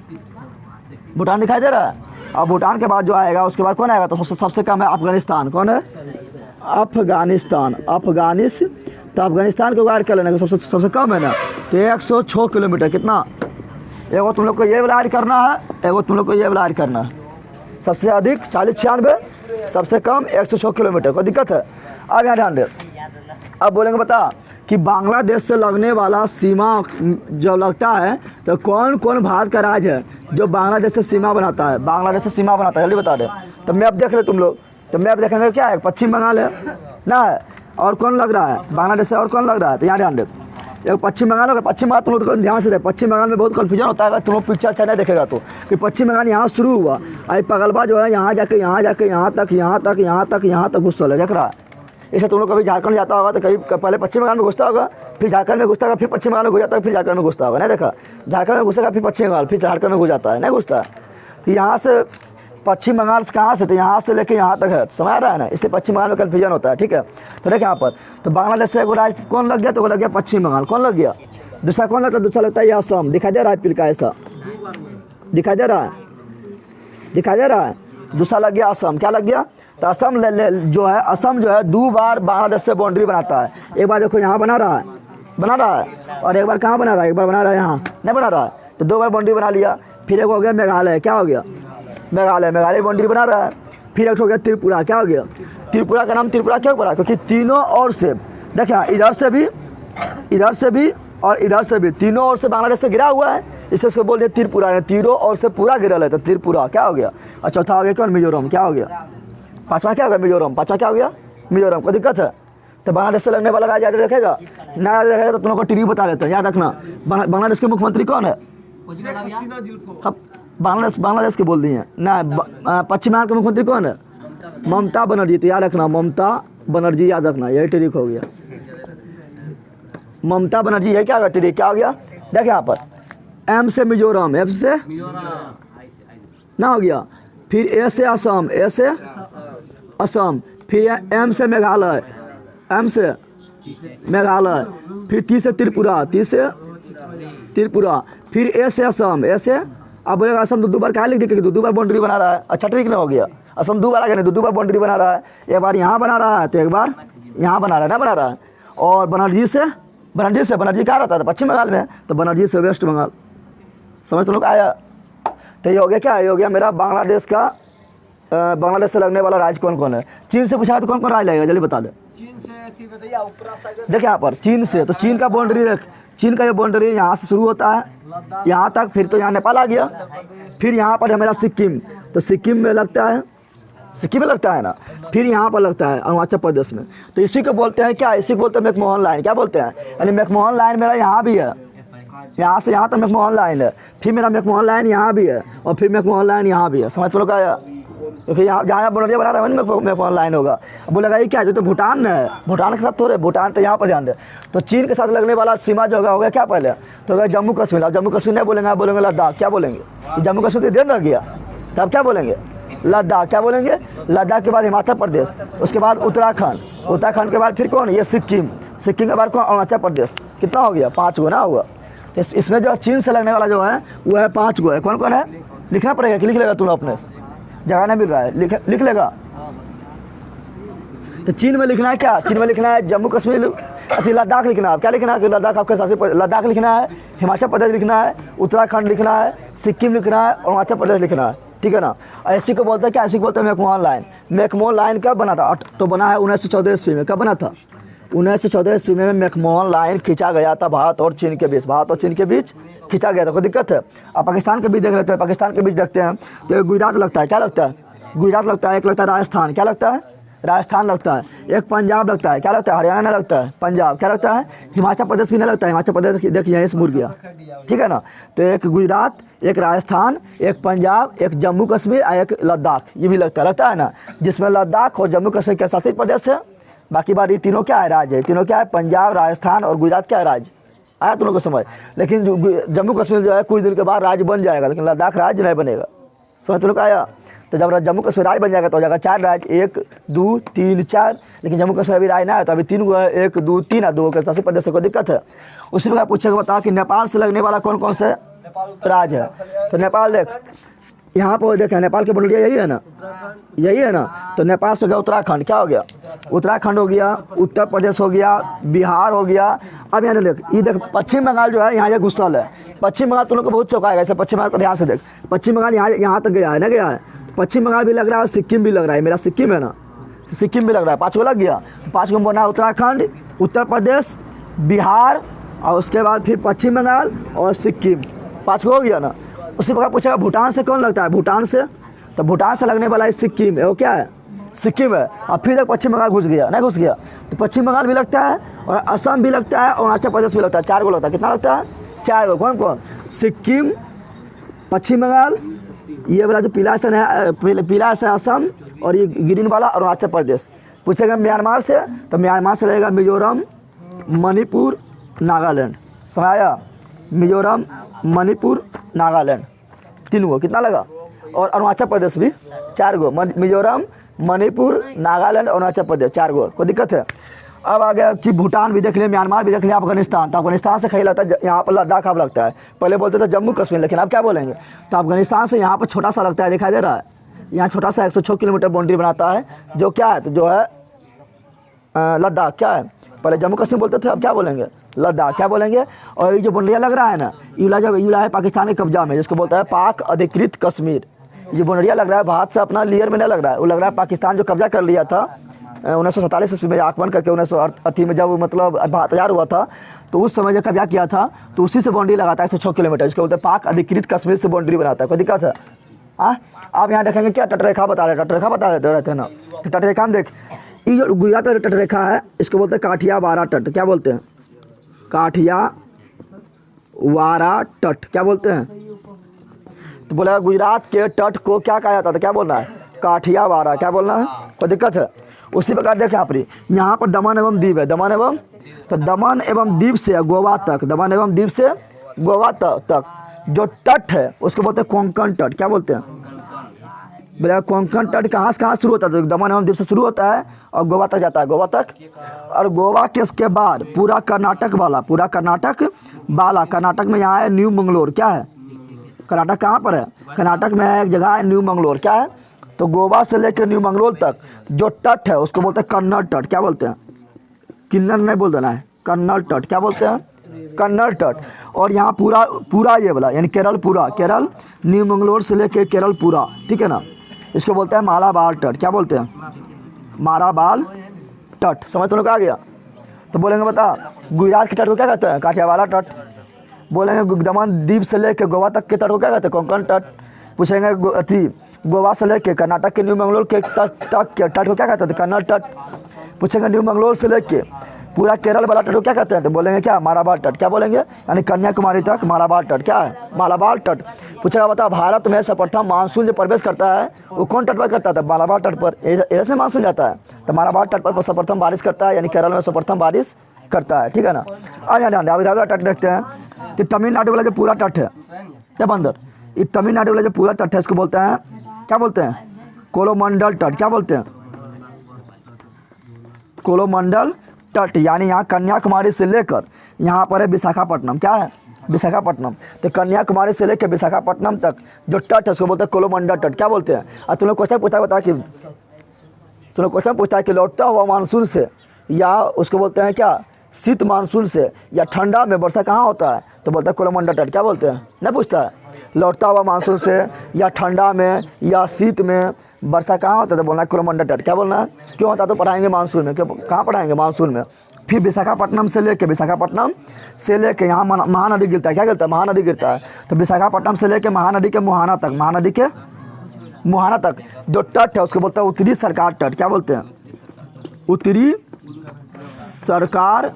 भूटान दिखाई दे रहा है। और भूटान के बाद जो आएगा उसके बाद कौन आएगा? तो सबसे कम है अफगानिस्तान। कौन है? अफगानिस्तान। तो अफगानिस्तान को ऐड कर लेना, सबसे कम है ना, तो 106 किलोमीटर। कितना? एगो तुम लोग को ये वाला ऐड करना है, एगो तुम लोग को ये वाला ऐड करना है। सबसे अधिक 4096, सबसे कम 106 किलोमीटर। कोई दिक्कत है? अब यहाँ ध्यान दे। अब बोलेंगे बता कि बांग्लादेश से लगने वाला सीमा जब लगता है तो कौन कौन भारत का राज्य है जो बांग्लादेश से सीमा बनाता है? बांग्लादेश से सीमा बनाता है, जल्दी बता दे। तो मैप देख ले तुम लोग। तो मैप देखेंगे क्या है? पश्चिम बंगाल है ना है। और कौन लग रहा है बांग्लादेश से? और कौन लग रहा है? तो यहाँ ध्यान दे। एक पश्चिम बंगाल होगा। पश्चिम बंगाल तुम लोग ध्यान से दे। पश्चिम बंगाल में बहुत कन्फ्यूजन होता है, तुम लोग पिक्चर अच्छा नहीं देखेगा तो, कि पश्चिम बंगाल यहाँ शुरू हुआ, आई पगलबा जो है यहाँ जाके यहाँ तक घुसल है। देख रहा है? इसे तुम लोग कभी झारखंड जाता होगा तो कहीं पहले पश्चिम बंगाल में घुसता होगा, फिर झारखंड में घुसता होगा, फिर पश्चिम बंगाल में घुस जाता है, फिर झारखंड में घुसता होगा। नहीं देखा? झारखंड में घुसेगा, फिर पश्चिम बंगाल, फिर झारखंड में घुस जाता है, नहीं घुसता है। तो यहाँ से पश्चिम बंगाल से कहाँ से? तो यहाँ से लेके यहाँ तक है। समझ आ रहा है ना? इसलिए पश्चिम बंगाल में कन्फ्यूजन होता है, ठीक है। तो देखें यहाँ पर, तो बांग्लादेश से एगो राज्य कौन लग गया? तो वो लग गया पश्चिम बंगाल। कौन लग गया? दूसरा कौन लगता है? दूसरा लगता है ये असम। दिखाई दे रहा है? पिल का ऐसा दिखाई दे रहा है? दिखाई दे रहा है? दूसरा लग गया असम। क्या लग गया? तो असम जो है, असम जो है 2 बार बांग्लादेश से बाउंड्री बनाता है। एक बार देखो यहाँ बना रहा है, और एक बार कहाँ बना रहा है? एक बार बना रहा है यहाँ, नहीं बना रहा है, तो 2 बार बाउंड्री बना लिया। फिर एक हो गया मेघालय। क्या हो गया? मेघालय बाउंड्री बना रहा है। फिर एक हो गया त्रिपुरा। क्या हो गया? त्रिपुरा का नाम त्रिपुरा क्यों पड़ा? क्योंकि तीनों ओर से, देखिए इधर से भी और इधर से भी, तीनों ओर से बांग्लादेश से गिरा हुआ है, इससे उसको बोल दिया त्रिपुरा। तीनों ओर से पूरा गिरल है, तो त्रिपुरा। क्या हो गया? और चौथा हो गया कौन? मिजोरम। क्या हो गया? पाँचवा क्या हो गया? मिजोरम। पाँचवा क्या हो गया? मिजोरम। कोई दिक्कत है? तो बांग्लादेश से लगने वाला राज्य याद रखेगा? ना याद रखेगा तो तुम लोग को टीवी बता देते हैं, याद रखना। बांग्लादेश के मुख्यमंत्री कौन है? बांग्लादेश के बोल दिए ना। पश्चिम बंगाल के मुख्यमंत्री कौन है? ममता बनर्जी। तो याद रखना, ममता बनर्जी याद रखना, यही ट्रिक हो गया। ममता बनर्जी, यही क्या होगा? ट्रिक क्या हो गया? देखिए यहाँ पर, एम से मिजोरम, एफ से ना हो गया, फिर ए से असम, ए से असम, फिर एम से मेघालय, एम से मेघालय, फिर टी से त्रिपुरा, टी से त्रिपुरा, फिर ए से असम, ए से। अब बोलेगा असम 2 बार कहाँ लिख दिया? 2 बार बाउंड्री बना रहा है। अच्छा ट्रिक नहीं हो गया? असम 2 बार आ गया, नहीं 2 बार बाउंड्री बना रहा है। एक बार यहाँ बना रहा है, तो एक बार यहाँ बना रहा है, ना बना रहा है। और बनर्जी कहाँ रहता था? पश्चिम बंगाल में, तो बनर्जी से वेस्ट बंगाल। समझ तुम लोग आया? तो ये हो गया क्या? ये हो गया मेरा बांग्लादेश का, बांग्लादेश से लगने वाला राज्य कौन कौन है। चीन से पूछा तो कौन कौन राज्य लगेगा? जल्दी बता दे। चीन से देखिए यहाँ पर, चीन से, तो चीन का बाउंड्री देख, चीन का ये बाउंड्री यहाँ से शुरू होता है यहाँ तक, फिर तो यहाँ नेपाल आ गया, फिर यहाँ पर है मेरा सिक्किम, तो सिक्किम में लगता है, सिक्किम में लगता है ना, फिर यहाँ पर लगता है अरुणाचल प्रदेश में। तो इसी को बोलते हैं क्या? इसी को बोलते हैं मैकमोहन लाइन। क्या बोलते हैं? यानी मैकमोहन लाइन मेरा यहाँ भी है, यहाँ से यहाँ तक मैकमोहन लाइन है, फिर मेरा मैकमोहन लाइन यहाँ भी है, और फिर मैकमोहन लाइन यहाँ भी है। समझ तो लोग आया? क्योंकि यहाँ जहाँ बनर्जी बना रहा है मैकमोहन लाइन होगा। बोलेगा ये क्या है? तो भूटान है, भूटान के साथ थोड़े, भूटान तो यहाँ पर ध्यान दे। तो चीन के साथ लगने वाला सीमा जो होगा क्या पहले? तो होगा जम्मू कश्मीर। अब जम्मू कश्मीर नहीं बोलेंगे, आप बोलेंगे लद्दाख। क्या बोलेंगे? जम्मू कश्मीर तो देर रह गया, तब क्या बोलेंगे? लद्दाख। क्या बोलेंगे? लद्दाख के बाद हिमाचल प्रदेश, उसके बाद उत्तराखंड, उत्तराखंड के बाद फिर कौन? ये सिक्किम, सिक्किम के बाद कौन? अरुणाचल प्रदेश। कितना हो गया? 5 गो ना हुआ। तो इसमें जो चीन से लगने वाला जो है वो है 5 गो है। कौन कौन है? लिखना पड़ेगा कि लिख लेगा तुम अपने? जगह नहीं मिल रहा है, लिख लेगा। तो चीन में लिखना है क्या? चीन में लिखना है जम्मू कश्मीर, अच्छा लद्दाख लिखना है। क्या लिखना है? लद्दाख आपके शासित, लद्दाख लिखना है, हिमाचल प्रदेश लिखना है, उत्तराखंड लिखना है, सिक्किम लिखना है, अरुणाचल प्रदेश लिखना है। ठीक है ना। ऐसी को बोलते हैं क्या, ऐसी को बोलते हैं मैकमोहन लाइन। मैकमोहन लाइन कब बना था, तो बना है 1914 ईस्वी में। कब बना था, 1914 ईस्वी में मैकमोहन लाइन खींचा गया था भारत और चीन के बीच, भारत और चीन के बीच खींचा गया था। कोई दिक्कत है। अब पाकिस्तान के बीच देख लेते हैं, पाकिस्तान के बीच देखते हैं तो एक गुजरात लगता है, क्या लगता है, गुजरात लगता है, एक लगता है राजस्थान, क्या लगता है, राजस्थान लगता है, एक पंजाब लगता है, क्या लगता है, हरियाणा नहीं लगता है, पंजाब क्या लगता है, हिमाचल प्रदेश भी नहीं लगता है, हिमाचल प्रदेश देखिए यहीं से मुड़ गया, ठीक है ना। तो एक गुजरात, एक राजस्थान, एक पंजाब, एक जम्मू कश्मीर और एक लद्दाख, ये भी लगता है ना, जिसमें लद्दाख और जम्मू कश्मीर के शासित प्रदेश है। बाकी बात ये तीनों क्या है, राज्य है, तीनों क्या है, पंजाब, राजस्थान और गुजरात क्या है, राज्य। आया तुम लोग को समझ। लेकिन जम्मू कश्मीर जो है कुछ दिन के बाद राज्य बन जाएगा, लेकिन लद्दाख राज्य नहीं बनेगा। समझ तुम लोग आया। तो जब जम्मू कश्मीर राज्य बन जाएगा तो हो जाएगा 4 राज्य, 1 2 3 4। लेकिन जम्मू कश्मीर अभी राज्य ना है तो अभी 3 गो है, 1 2 3 और 2 के शासित प्रदेश से कोई दिक्कत है। उसी प्रकार पूछेगा, बताओ कि नेपाल से लगने वाला कौन कौन से राज्य है। तो नेपाल देख, यहाँ पर देखें नेपाल के बॉर्डर यही है ना, यही है ना। तो नेपाल से गया उत्तराखंड, क्या हो गया, उत्तराखंड हो गया, उत्तर प्रदेश हो गया, बिहार हो गया। अब यहाँ देख, ये देख पश्चिम बंगाल जो है यहाँ ये घुसल है। पश्चिम बंगाल तुम लोग को बहुत चौंकाएगा, ऐसे पश्चिम बंगाल को ध्यान से देख। पश्चिम बंगाल यहाँ तक गया है ना, गया है। पश्चिम बंगाल भी लग रहा है और सिक्किम भी लग रहा है, मेरा सिक्किम है ना, सिक्किम भी लग रहा है। 5 को लग गया। 5 को बना उत्तराखंड, उत्तर प्रदेश, बिहार और उसके बाद फिर पश्चिम बंगाल और सिक्किम। 5 को हो गया ना। उसी प्रकार पूछेगा भूटान से कौन लगता है, भूटान से, तो भूटान से लगने वाला है सिक्किम है, वो क्या है, सिक्किम है। अब फिर तक पश्चिम बंगाल घुस गया, नहीं घुस गया, तो पश्चिम बंगाल भी लगता है और असम भी लगता है और अरुणाचल प्रदेश भी लगता है। 4 को लगता है। कितना लगता है, 4 को। कौन कौन, सिक्किम, पश्चिम बंगाल, ये वाला जो पीला से है, पीला से असम और ये ग्रीन वाला अरुणाचल प्रदेश। पूछेगा म्यांमार से, तो म्यांमार से लगेगा मिजोरम, मणिपुर, नागालैंड। समझ आया, मिजोरम, मणिपुर, नागालैंड, 3 गो। कितना लगा, और अरुणाचल प्रदेश भी 4 गो, मिजोरम, मणिपुर, नागालैंड, अरुणाचल प्रदेश 4 गो। कोई दिक्कत है। अब आ गया कि भूटान भी देख लिया, म्यांमार भी देख लिया, अफगानिस्तान। तो अफगानिस्तान से कहीं लगता है यहाँ पर लद्दाख अब लगता है, पहले बोलते थे जम्मू कश्मीर, लेकिन अब क्या बोलेंगे। तो अफगानिस्तान से यहाँ पर छोटा सा लगता है, दिखाई दे रहा है, यहाँ छोटा सा 106 किलोमीटर बाउंड्री बनाता है, जो क्या है, तो जो है लद्दाख क्या है। पहले जम्मू कश्मीर बोलते थे, अब क्या बोलेंगे, लद्दाख क्या बोलेंगे। और ये जो बॉन्डरिया लग रहा है ना, यूला है पाकिस्तान के कब्जा में, जिसको बोलता है पाक अधिकृत कश्मीर। ये बॉन्डरिया लग रहा है भारत से अपना लेयर में नहीं लग रहा है, वो लग रहा है पाकिस्तान जो कब्जा कर लिया था 1947 ईस्वी में आक्रमण करके। 1980 में जब मतलब भारत तैयार हुआ था तो उस समय जब कब्जा किया था तो उसी से बाउंड्री लगाता है 106 किलोमीटर, जिसको बोलते हैं पाक अधिकृत कश्मीर से बाउंड्री बनाता है। कोई दिक्कत है। आप यहाँ देखेंगे क्या तटरेखा बता रहे, तटरेखा बता रहे थे ना। तो तटरेखा में देख, ये जो गुजरात का तटरेखा है इसको बोलते हैं काठियावाड़ तट। क्या बोलते हैं, काठियावाड़ तट क्या बोलते हैं। तो बोला गुजरात के तट को क्या कहा जाता था, क्या बोलना है, काठियावाड़। क्या बोलना है, कोई दिक्कत है। उसी प्रकार देखें यहाँ पर दमन एवं दीव है, दमन एवं, तो दमन एवं दीव से गोवा तक, दमन एवं दीव से गोवा तक जो तट है उसको बोलते हैं कोंकण तट। क्या बोलते हैं, बोले कोंकण तट कहाँ से कहाँ शुरू होता है, तो दमन एवं दीव से शुरू होता है और गोवा तक जाता है, गोवा तक। और गोवा के इसके बाद पूरा कर्नाटक वाला, पूरा कर्नाटक वाला, कर्नाटक में यहाँ है न्यू मंगलोर। क्या है, कर्नाटक कहाँ पर है, कर्नाटक में है एक जगह है न्यू मंगलोर। क्या है, तो गोवा से लेकर न्यू मंगलोर तक जो तट है उसको बोलते हैं कन्नड़ तट। क्या बोलते हैं, किन्नर नहीं बोल देना है, कन्नड़ तट। क्या बोलते हैं, कन्नड़ तट। और यहाँ पूरा ये वाला यानी केरल पूरा, केरल न्यू मंगलोर से लेकर केरल पूरा, ठीक है ना, इसको बोलते हैं मालाबार तट। क्या बोलते हैं, मालाबार तट। समझ तुम लोग आ गया। तो बोलेंगे बता गुजरात के तट को क्या कहते हैं, काठियावाड़ तट। बोलेंगे दमन द्वीप से लेकर गोवा तक के तट को क्या कहते हैं, कोंकण तट। पूछेंगे गोवा से लेके कर्नाटक के न्यू मंगलोर के तक के तट को क्या कहते हैं, कन्नड़ तट। पूछेंगे न्यू मंगलोर से लेके पूरा केरल वाला तट को क्या कहते हैं, तो बोलेंगे क्या, मालाबार तट। क्या बोलेंगे, यानी कन्याकुमारी तक मालाबार तट। क्या है, मालाबार तट। पूछेगा बता भारत में सर्वप्रथम मानसून जो प्रवेश करता है वो कौन तट पर करता था, मालाबार तट पर। ऐसे मानसून जाता है तो मालाबार तट पर सर्वप्रथम बारिश करता है, यानी केरल में सर्वप्रथम बारिश करता है, ठीक है ना। अब यहाँ ध्यान तट देखते हैं। तो तमिलनाडु वाला जो पूरा तट है, क्या बंदर, ये तमिलनाडु वाला जो पूरा तट है इसको बोलते हैं, क्या बोलते हैं, कोरोमंडल तट। क्या बोलते हैं, कोरोमंडल तट। यानी यहाँ कन्याकुमारी से लेकर यहाँ पर है विशाखापट्टनम। क्या है, विशाखापट्टनम। तो कन्याकुमारी से लेकर विशाखापट्टनम तक जो तट है उसको बोलते हैं कोरोमंडल तट। क्या बोलते हैं। और तुम लोग क्वेश्चन पूछता है कि लौटता हुआ मानसून से, या उसको बोलते हैं क्या, शीत मानसून से, या ठंडा में वर्षा कहाँ होता है, तो बोलते हैं कोरोमंडल तट। क्या बोलते हैं, नहीं पूछता है। लौटता हुआ मानसून से, या ठंडा में या शीत में वर्षा कहाँ होता है, तो बोलना है कोरोमंडल तट। क्या बोलना है, क्यों होता है, तो पढ़ाएंगे मानसून में। क्यों, कहाँ पढ़ाएंगे, मानसून में। फिर विशाखापट्टनम से लेके यहाँ महानदी गिरता है। क्या गिरता है, महानदी गिरता है। तो विशाखापट्टनम से लेके महानदी के मुहाना तक जो तट है उसको बोलते हैं उत्तरी सरकार तट। क्या बोलते हैं, उत्तरी सरकार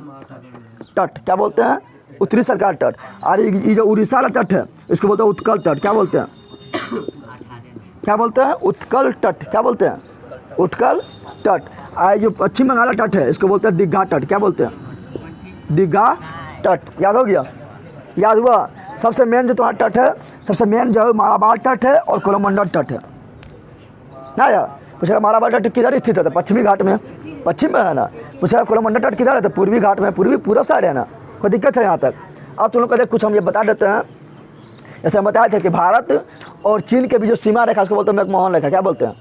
तट। क्या बोलते हैं, उत्तरी सरकार तट। और ये जो उड़ीसा वाला तट है इसको बोलते हैं उत्कल तट। क्या बोलते हैं, उत्कल तट। क्या बोलते हैं, उत्कल तट। और जो पश्चिम बंगाल तट है इसको बोलते हैं दीघा तट। क्या बोलते हैं, दीघा तट। याद हो गया, याद हुआ। सबसे मेन जो तुम्हारा तट है, सबसे मेन जो है मालाबार तट है और कोरोमंडल तट है ना। यार पूछेगा मालाबार तट किधर स्थित है, तो पश्चिमी घाट में, पश्चिम में है ना। पूछेगा कोरोमंडल तट किधर है, तो पूर्वी घाट में, पूर्व साइड है ना। कोई दिक्कत है यहाँ तक। अब तुम लोग को कुछ हम ये बता देते हैं। जैसे हम बताए थे कि भारत और चीन के बीच जो सीमा रेखा उसको बोलते हैं मैकमोहन रेखा। क्या बोलते हैं,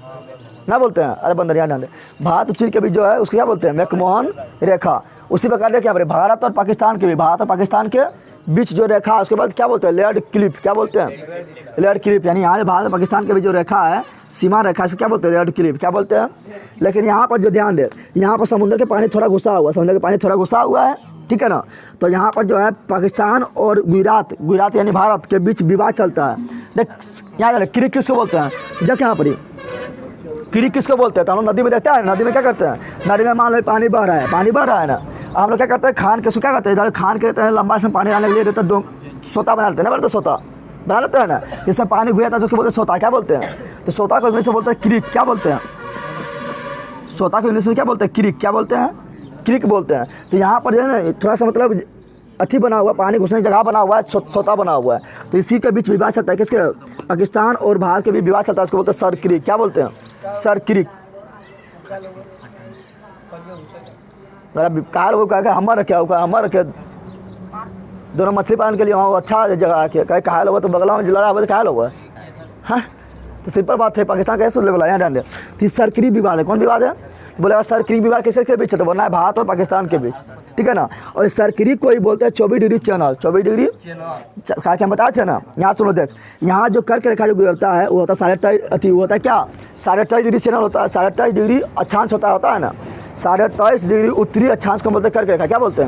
ना बोलते हैं, अरे बंदर यहाँ डाले। भारत और चीन के बीच जो है उसको क्या बोलते हैं, मैकमोहन रेखा। उसी प्रकार देखिए यहाँ पर भारत और पाकिस्तान के बीच जो रेखा है उसके बाद क्या बोलते हैं, लेयर्ड क्लिप। क्या बोलते हैं, लेयर्ड क्लिप। यानी यहाँ भारत और पाकिस्तान के बीच जो रेखा है, सीमा रेखा, से क्या बोलते हैं, लेयर्ड क्लिप। क्या बोलते हैं। लेकिन यहाँ पर जो ध्यान दे, यहाँ पर समुद्र के पानी थोड़ा घुसा हुआ है, ठीक है ना। तो यहाँ पर जो है पाकिस्तान और गुजरात यानी भारत के बीच विवाद चलता है। देख यहाँ क्रिक किसको बोलते हैं, देख यहाँ पर क्रिक किसको बोलते हैं। तो हम लोग नदी में देखते हैं, नदी में क्या करते हैं, नदी में मान लो पानी बह रहा है ना। हम लोग क्या करते हैं, खान के क्या करते हैं, इधर खान के रहते हैं, लंबा से पानी आने के लिए रहता है, सोता बना लेते हैं ना, बोलते सोता बना लेते हैं ना। जिससे पानी घुया था तो उसको बोलते हैं सोता। क्या बोलते हैं, तो सोता को इंग्लिश में बोलते हैं क्रिक। क्या बोलते हैं, सोता को इंग्लिश में क्या बोलते हैं, क्रिक। क्या बोलते हैं, क्रिक बोलते हैं। तो यहाँ पर जो है ना थोड़ा सा मतलब अथी बना हुआ, पानी घुसने की जगह बना हुआ है, सोता बना हुआ है। तो इसी के बीच विवाद चलता है, किसके, पाकिस्तान और भारत के बीच विवाद चलता है, उसको बोलते हैं सर क्रिक। क्या बोलते हैं, सर क्रिक। काल वो कहा हमारा क्या होगा, हमारा क्या, दोनों मछली पालन के लिए वहाँ अच्छा जगह है। कहीं कहा हुआ तो बगला में लड़ा हुआ तो कहा हुआ है, हाँ। तो सिंपल बात है, पाकिस्तान कैसे बोला यहाँ डाल। तो सर क्रिक विवाद है, कौन विवाद है, तो बोलेगा सर क्रिक विवाद किसके बीच है, तो बोलना है भारत और पाकिस्तान के बीच, ठीक है ना। और सर क्रिक को ही बोलते हैं 24 डिग्री चैनल। 24 डिग्री क्या हम बताए थे ना। यहाँ सुनो, देख यहाँ जो कर्क रेखा जो गुजरता है वो होता है 23.5 वो होता है क्या, 23.5 डिग्री चैनल होता है, 23.5 डिग्री अक्षांश होता है ना। 23.5 डिग्री उत्तरी अक्षांश को बोलते हैं कर्क रेखा। क्या बोलते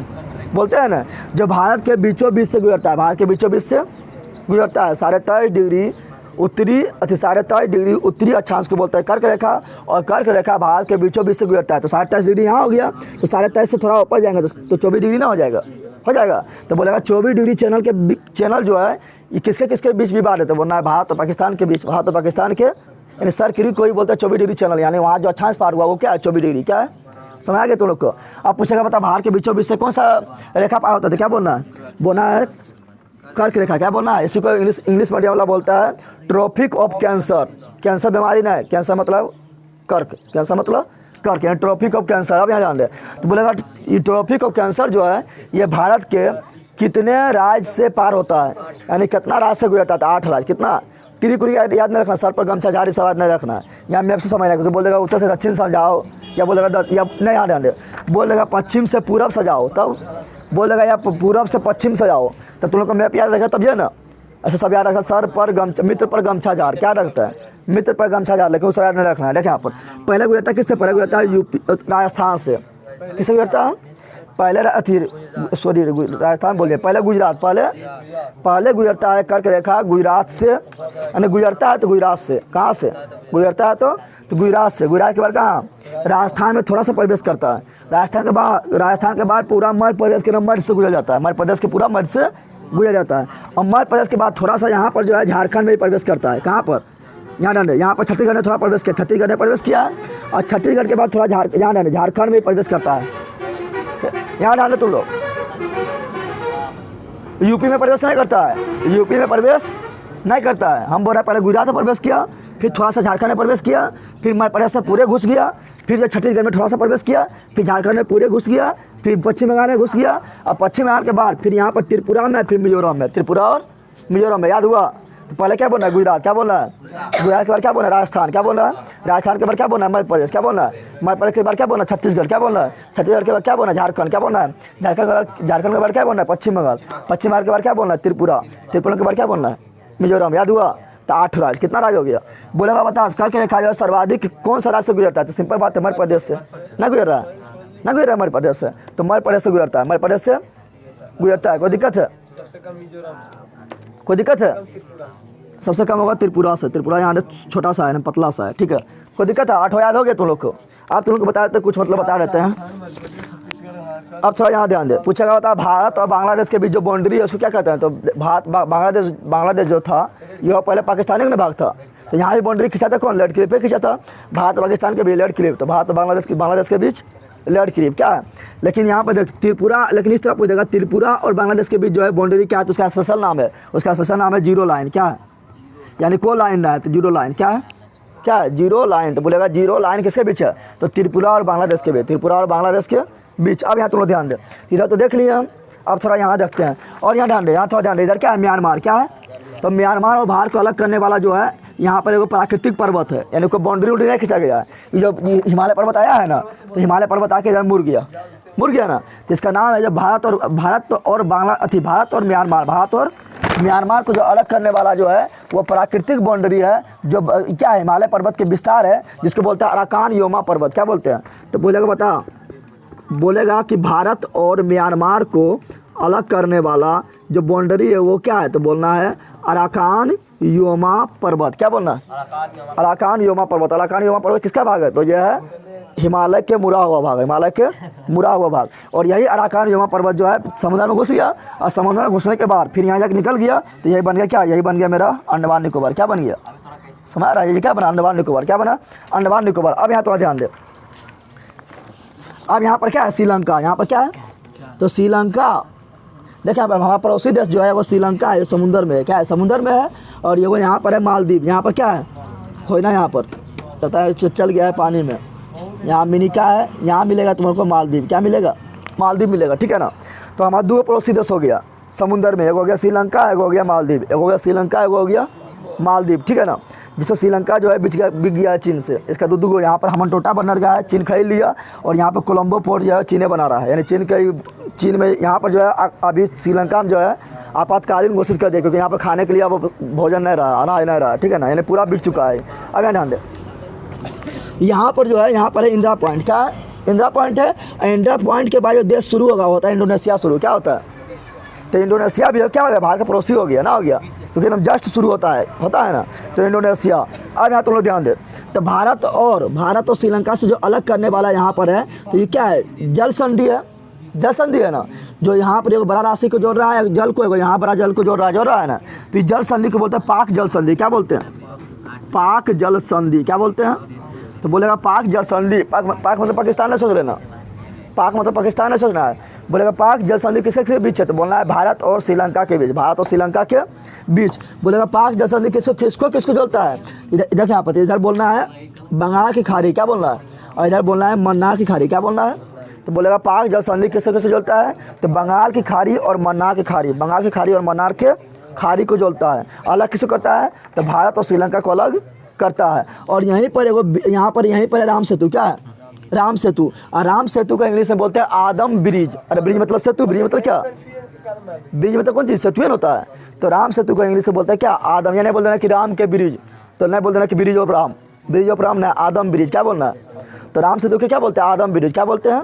हैं ना, जो भारत के बीचों बीच से गुजरता है, भारत के बीचों बीच से गुजरता है 23.5 डिग्री उत्तरी 23.5 डिग्री उत्तरी अक्षांश को बोलता है कर्क रेखा। और कर्क रेखा भारत के बीचों बीच से गुजरता है। तो 23.5 डिग्री यहाँ हो गया, तो 23.5 से थोड़ा ऊपर जाएंगे तो 24 डिग्री ना हो जाएगा। तो बोलेगा 24 डिग्री चैनल जो है ये किसके बीच विवाद है, तो बोलना है भारत और पाकिस्तान के बीच। भारत और पाकिस्तान के यानी सर क्रिक को ही बोलते हैं 24 डिग्री चैनल। यानी वहाँ जो अक्षांश पार हुआ वो क्या है, 24 डिग्री। क्या है, समझ आ गया तुम लोग को। अब पूछेगा बता भारत के बीचों बीच से कौन सा रेखा पार होता है, तो क्या बोलना है कर्क रेखा। क्या बोलना है, इसी को इंग्लिश मीडियम वाला बोलता है ट्रॉपिक ऑफ कैंसर। कैंसर बीमारी ना है, कैंसर मतलब कर्क, कैंसर मतलब कर्क, यानी ट्रॉपिक ऑफ कैंसर। अब यहाँ जान ले, तो बोलेगा ये ट्रॉपिक ऑफ कैंसर जो है ये भारत के कितने राज्य से पार होता है, यानी कितना राज्य से गुजरता है, 8 राज्य। कितना, तिरिकुरी याद नहीं रखना, सर पर गमछा झाड़ी सब याद नहीं रखना। यहाँ मैप से समझ तो बोलेगा उत्तर से दक्षिण समझाओ, या बोलेगा या नहीं यहाँ ध्यान दे, बोलेगा पश्चिम से पूरब सजाओ, तब बोलेगा या पूरब से पश्चिम सजाओ। तब तुम लोग का मैप याद रखा तब ये ना, ऐसा सब याद रखा। सर पर गमछा, मित्र पर गमछा झाड़, क्या रखता है, मित्र पर गमछा झाड़, लेकिन वो सब याद नहीं रखना है। देखें यहाँ पर पहले गुजरता है किससे, पहले गुजरता है यूपी राजस्थान से। किससे गुजरता है, पहले राजस्थान बोलिए, पहले गुजरात, पहले गुजरता है कर्क रेखा गुजरात से, यानी गुजरता है तो गुजरात से, कहाँ से गुजरता है तो गुजरात से। गुजरात के बाद कहाँ, राजस्थान में थोड़ा सा प्रवेश करता है। राजस्थान के बाद पूरा मध्य प्रदेश के मध्य से गुजर जाता है, मध्य प्रदेश के पूरा मध्य से गुजर जाता है। और मध्य प्रदेश के बाद थोड़ा सा यहाँ पर जो है झारखंड में प्रवेश करता है। कहाँ पर, यहाँ पर छत्तीसगढ़ ने थोड़ा प्रवेश किया, छत्तीसगढ़ ने प्रवेश किया। और छत्तीसगढ़ के बाद थोड़ा झारखंड में प्रवेश करता है। यहाँ डाले तुम लोग, यूपी में प्रवेश नहीं करता है, यूपी में प्रवेश नहीं करता है। हम बोल रहे हैं पहले गुजरात में प्रवेश किया, फिर थोड़ा सा झारखंड में प्रवेश किया, फिर मध्य प्रदेश से पूरे घुस गया, फिर जो छत्तीसगढ़ में थोड़ा सा प्रवेश किया, फिर झारखंड में पूरे घुस गया, फिर पश्चिम बंगाल में घुस गया। और पश्चिम बंगाल के बाद फिर यहाँ पर त्रिपुरा में, फिर मिजोरम में, त्रिपुरा और मिजोरम में। याद हुआ, तो पहले क्या बोलना है, गुजरात। क्या बोलना है, गुजरात के बाद क्या बोलना है, राजस्थान। क्या बोलना है, राजस्थान के बाद क्या बोलना है, मध्य प्रदेश। क्या बोलना है, मध्य प्रदेश के बाद क्या बोलना है, छत्तीसगढ़। क्या बोलना है, छत्तीसगढ़ के बाद क्या बोलना है, झारखंड। क्या बोलना है, झारखंड के बाद क्या बोलना है, पश्चिम बंगाल। पश्चिम बंगाल के बाद क्या बोलना है, त्रिपुरा। त्रिपुरा के बाद क्या बोलना है, मिजोरम, याद हुआ। तो 8 राज्य, कितना राज्य हो गया। बोलेगा बता करके देखा जाए सर्वाधिक कौन सा राज्य से गुजरता है, तो सिंपल बात है मध्य प्रदेश से ना गुजर रहा है, ना गुजर रहा है मध्य प्रदेश से, तो मध्य प्रदेश से गुजरता है, मध्य प्रदेश से गुजरता है। कोई दिक्कत है, कोई दिक्कत है। सबसे कम होगा त्रिपुरा से, त्रिपुरा यहाँ छोटा सा है, पतला सा है, ठीक है। कोई दिक्कत है, 8 याद हो गया तुम लोग को। आप तुम लोग को बता देते कुछ मतलब बता देते हैं। अब थोड़ा यहाँ ध्यान दे, पूछेगा बता भारत और बांग्लादेश के बीच जो बाउंड्री है उसको क्या कहते हैं, तो भारत बांग्लादेश जो था यह पहले पाकिस्तानी का भाग था, तो यहाँ भी बाउंड्री खींचा था कौन, लैंडक्रीप पे खींचा था। भारत पाकिस्तान के बीच लैंडक्रीप, तो भारत और बांग्लादेश के बीच लैंडक्रीप क्या है। लेकिन यहाँ पर देख त्रिपुरा, लेकिन इस तरह पूछेगा त्रिपुरा और बांग्लादेश के बीच जो है बाउंड्री क्या है, तो उसका स्पेशल नाम है, उसका स्पेशल नाम है जीरो लाइन, क्या है, यानी कोई लाइन ना है तो जीरो लाइन क्या है, क्या है जीरो लाइन। तो बोलेगा जीरो लाइन किसके बीच है, तो त्रिपुरा और बांग्लादेश के बीच, त्रिपुरा और बांग्लादेश के बीच। अब यहाँ तुम लोग ध्यान दे, इधर तो देख लिए हम, अब थोड़ा यहाँ देखते हैं और यहाँ ध्यान दे, यहाँ थोड़ा ध्यान दे, इधर क्या है म्यांमार, क्या है, तो म्यांमार और भारत को अलग करने वाला जो है यहाँ पर एक प्राकृतिक पर्वत है, यानी कोई बाउंड्री उंड्री नहीं खींचा गया है। ये जो हिमालय पर्वत आया है ना, तो हिमालय पर्वत आके इधर मुड़ गया ना, तो इसका नाम है जब भारत और म्यांमार को जो अलग करने वाला जो है वो प्राकृतिक बाउंड्री है, जो क्या है हिमालय पर्वत के विस्तार है, जिसको बोलते हैं अराकान योमा पर्वत, क्या बोलते हैं। तो बोलेगा कि भारत और म्यांमार को अलग करने वाला जो बाउंड्री है वो क्या है, तो बोलना है अराकान योमा पर्वत, क्या बोलना है, अराकान योमा पर्वत। अराकान योमा पर्वत किसका भाग है, तो यह है हिमालय के मुड़ा हुआ भाग, हिमालय के मुड़ा हुआ भाग। और यही अराकान योमा पर्वत जो है समुद्र में घुस गया, और समुद्र में घुसने के बाद फिर यहाँ जाकर निकल गया, तो यही बन गया क्या, यही बन गया मेरा अंडमान निकोबार, क्या बन गया, समझ रहा है, ये क्या बना अंडमान निकोबार, क्या बना अंडमान निकोबार। अब यहाँ थोड़ा ध्यान दे, अब यहाँ पर क्या है श्रीलंका, यहाँ पर क्या है, तो श्रीलंका देखिए हमारा पड़ोसी देश जो है वो श्रीलंका है, समुद्र में है, क्या है समुद्र में है। और ये वो यहाँ पर है मालदीव, यहाँ पर क्या है खोना, यहाँ पर पता है चल गया है पानी में, यहाँ मिनिका है, यहाँ मिलेगा तुम्हारे को मालदीव, क्या मिलेगा मालदीव मिलेगा, ठीक है ना। तो हमारा 2 पड़ोसी देश हो गया समुद्र में, एक हो गया श्रीलंका, एक हो गया मालदीव, एक हो गया श्रीलंका, एक हो गया मालदीव, ठीक है ना। जिससे श्रीलंका जो है बिक गया है चीन से, इसका दो यहाँ पर हमनटोटा बनर गया है, चीन खरीद लिया, और यहाँ पर कोलंबो पोर्ट जो है चीन बना रहा है, यानी चीन में यहाँ पर जो है अभी श्रीलंका में जो है आपातकालीन घोषित कर दिया, क्योंकि यहाँ पर खाने के लिए अब भोजन नहीं रहा, अनाज नहीं रहा, ठीक है ना, यानी पूरा बिक चुका है। अब यहाँ ध्यान दे, यहाँ पर जो है यहाँ पर है इंदिरा पॉइंट, क्या है इंदिरा पॉइंट है, इंदिरा पॉइंट के बाद जो देश शुरू होता है इंडोनेशिया शुरू, क्या होता है, तो इंडोनेशिया भी क्या हो गया, भारत का पड़ोसी हो गया ना, हो गया क्योंकि एकदम जस्ट शुरू होता है ना, तो इंडोनेशिया। अब यहाँ तुम लोग ध्यान दे, तो भारत और श्रीलंका से जो अलग करने वाला यहाँ पर है, तो ये क्या है जल संधि है, जल संधि है ना, जो यहाँ पर एक बड़ा राशि को जोड़ रहा है जल को, यहाँ बड़ा जल को जोड़ रहा है ना, तो जल संधि को बोलते हैं पाक जल संधि, क्या बोलते हैं पाक जल संधि, क्या बोलते हैं, तो बोलेगा पाक जल संधि, पाक मतलब पाकिस्तान ने सोच लेना, पाक मतलब पाकिस्तान ने सोचना है। बोलेगा पाक जल संधि किसके बीच है, तो बोलना है भारत और श्रीलंका के बीच, भारत और श्रीलंका के बीच। बोलेगा पाक जल संधि किसको जोड़ता है, इधर यहाँ पर इधर बोलना है बंगाल की खाड़ी, क्या बोलना है, और इधर बोलना है मन्नार की खाड़ी, क्या बोलना है, तो बोलेगा पाक जल संधि किससे जोड़ता है, तो बंगाल की खाड़ी और मन्नार की खाड़ी, बंगाल की खाड़ी और मन्नार के खाड़ी को जोड़ता है। अलग किसको करता है, तो भारत और श्रीलंका को अलग करता है। और यहीं पर यहाँ पर है राम सेतु, क्या है राम सेतु, और राम सेतु का इंग्लिश में बोलते हैं आदम ब्रिज। अरे ब्रिज मतलब सेतु, ब्रिज मतलब क्या, ब्रिज मतलब कौन चीज़, सेतु होता है, तो राम सेतु का इंग्लिश में बोलते हैं क्या आदम, या नहीं बोल देना कि राम के ब्रिज, तो नहीं बोल देना कि ब्रिज ऑफ राम, नहीं आदम ब्रिज, क्या बोलना है, तो राम सेतु के क्या बोलते हैं आदम ब्रिज, क्या बोलते हैं,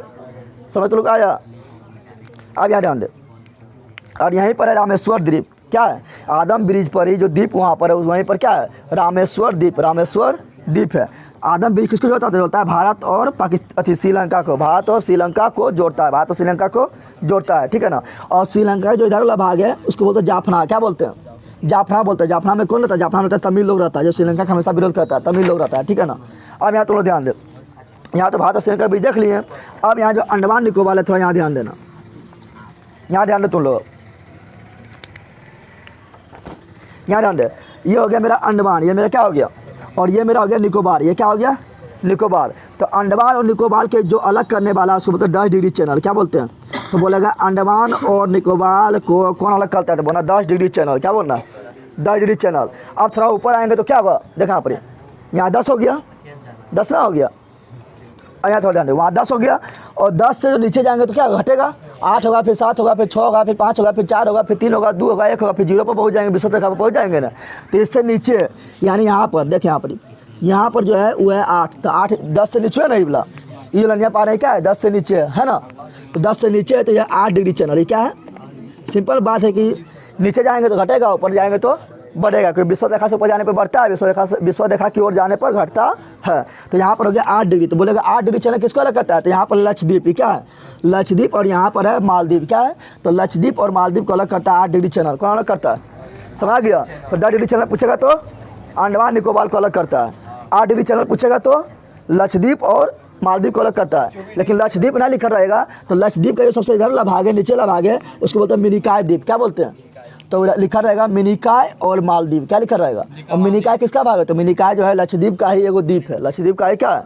समझ तो लोग आया। अब यहाँ ध्यान दे, और यहीं पर है रामेश्वर द्वीप, क्या है आदम ब्रिज पर ही जो द्वीप वहाँ पर है वहीं पर क्या है रामेश्वर द्वीप है। आदम ब्रिज किसको जोड़ता है, भारत और श्रीलंका को, भारत और श्रीलंका को जोड़ता है, ठीक है ना। और श्रीलंका जो इधर वाला भाग है उसको बोलते हैं जाफना, क्या बोलते हैं जाफना में कौन रहता है, जाफना में तमिल लोग रहता है, जो श्रीलंका का हमेशा विरोध करता है, तमिल लोग रहता है, ठीक है ना। अब यहाँ तुम लोग ध्यान दे, यहाँ तो भारत और श्रीलंका बीच देख लिए। अब यहाँ जो अंडमान निकोबार है थोड़ा यहाँ ध्यान देना, यहाँ ध्यान दे तुम लोग, यहाँ ध्यान दे, ये हो गया मेरा अंडमान, ये मेरा क्या हो गया, और ये मेरा हो गया निकोबार, ये क्या हो गया निकोबार। तो अंडमान और निकोबार के जो अलग करने वाला उसको बोलते हैं 10 डिग्री चैनल, क्या बोलते हैं, तो बोलेगा अंडमान और निकोबार को कौन अलग करता है, तो बोलना 10 डिग्री चैनल, क्या बोलना 10 डिग्री चैनल। अब थोड़ा ऊपर आएंगे तो क्या होगा, देखा यहाँ पर यहाँ 10 हो गया, 10 ना हो गया, यहाँ थोड़ा ध्यान दे, वहाँ 10 हो गया, और 10 से जो नीचे जाएंगे तो क्या घटेगा 8 होगा, फिर 7 होगा, फिर 6 होगा, फिर 5 होगा, फिर 4 होगा, फिर 3 होगा, 2 होगा, 1 होगा, फिर 0 पर पहुँच जाएंगे, विषुवत रेखा पर पहुँच जाएंगे ना। तो इससे नीचे यानी यहाँ पर देखिए, यहाँ पर जो है वो है 8, तो 8 10 से नीचे है ना, ये वाला ये वाला पा रहे क्या है 10 से नीचे है ना। तो 10 से नीचे है तो यह 8 डिग्री चैनल, ये क्या है, सिंपल बात है कि नीचे जाएंगे तो घटेगा, ऊपर जाएंगे तो बढ़ेगा, क्योंकि विषुवत रेखा से ऊपर जाने पर बढ़ता है, विषुवत रेखा की ओर जाने पर घटता है। तो यहाँ पर हो गया 8 डिग्री, तो बोलेगा 8 डिग्री चैनल किसको अलग करता है, तो यहाँ पर लक्षद्वीप, क्या है लक्षद्वीप, और यहाँ पर है मालदीव, क्या है, तो लक्षद्वीप और मालदीव को अलग करता है 8 डिग्री चैनल। कौन अलग करता है, समझ गया। फिर 10 डिग्री चैनल पूछेगा तो अंडमान निकोबार को अलग करता है। 8 डिग्री चैनल पूछेगा तो लक्षद्वीप और मालदीव को अलग करता है। लेकिन लक्षद्वीप ना लिखा रहेगा तो लक्षद्वीप का जो सबसे इधर भाग है, नीचे भाग है, उसको बोलते हैं मिनिकॉय द्वीप, क्या बोलते हैं, तो लिखा रहेगा मिनिकॉय और मालदीव, क्या लिखा रहेगा। और मिनिकॉय किसका भाग है, तो मिनिकॉय जो है लक्षद्वीप का ही एगो द्वीप है, लक्षद्वीप का ही क्या है,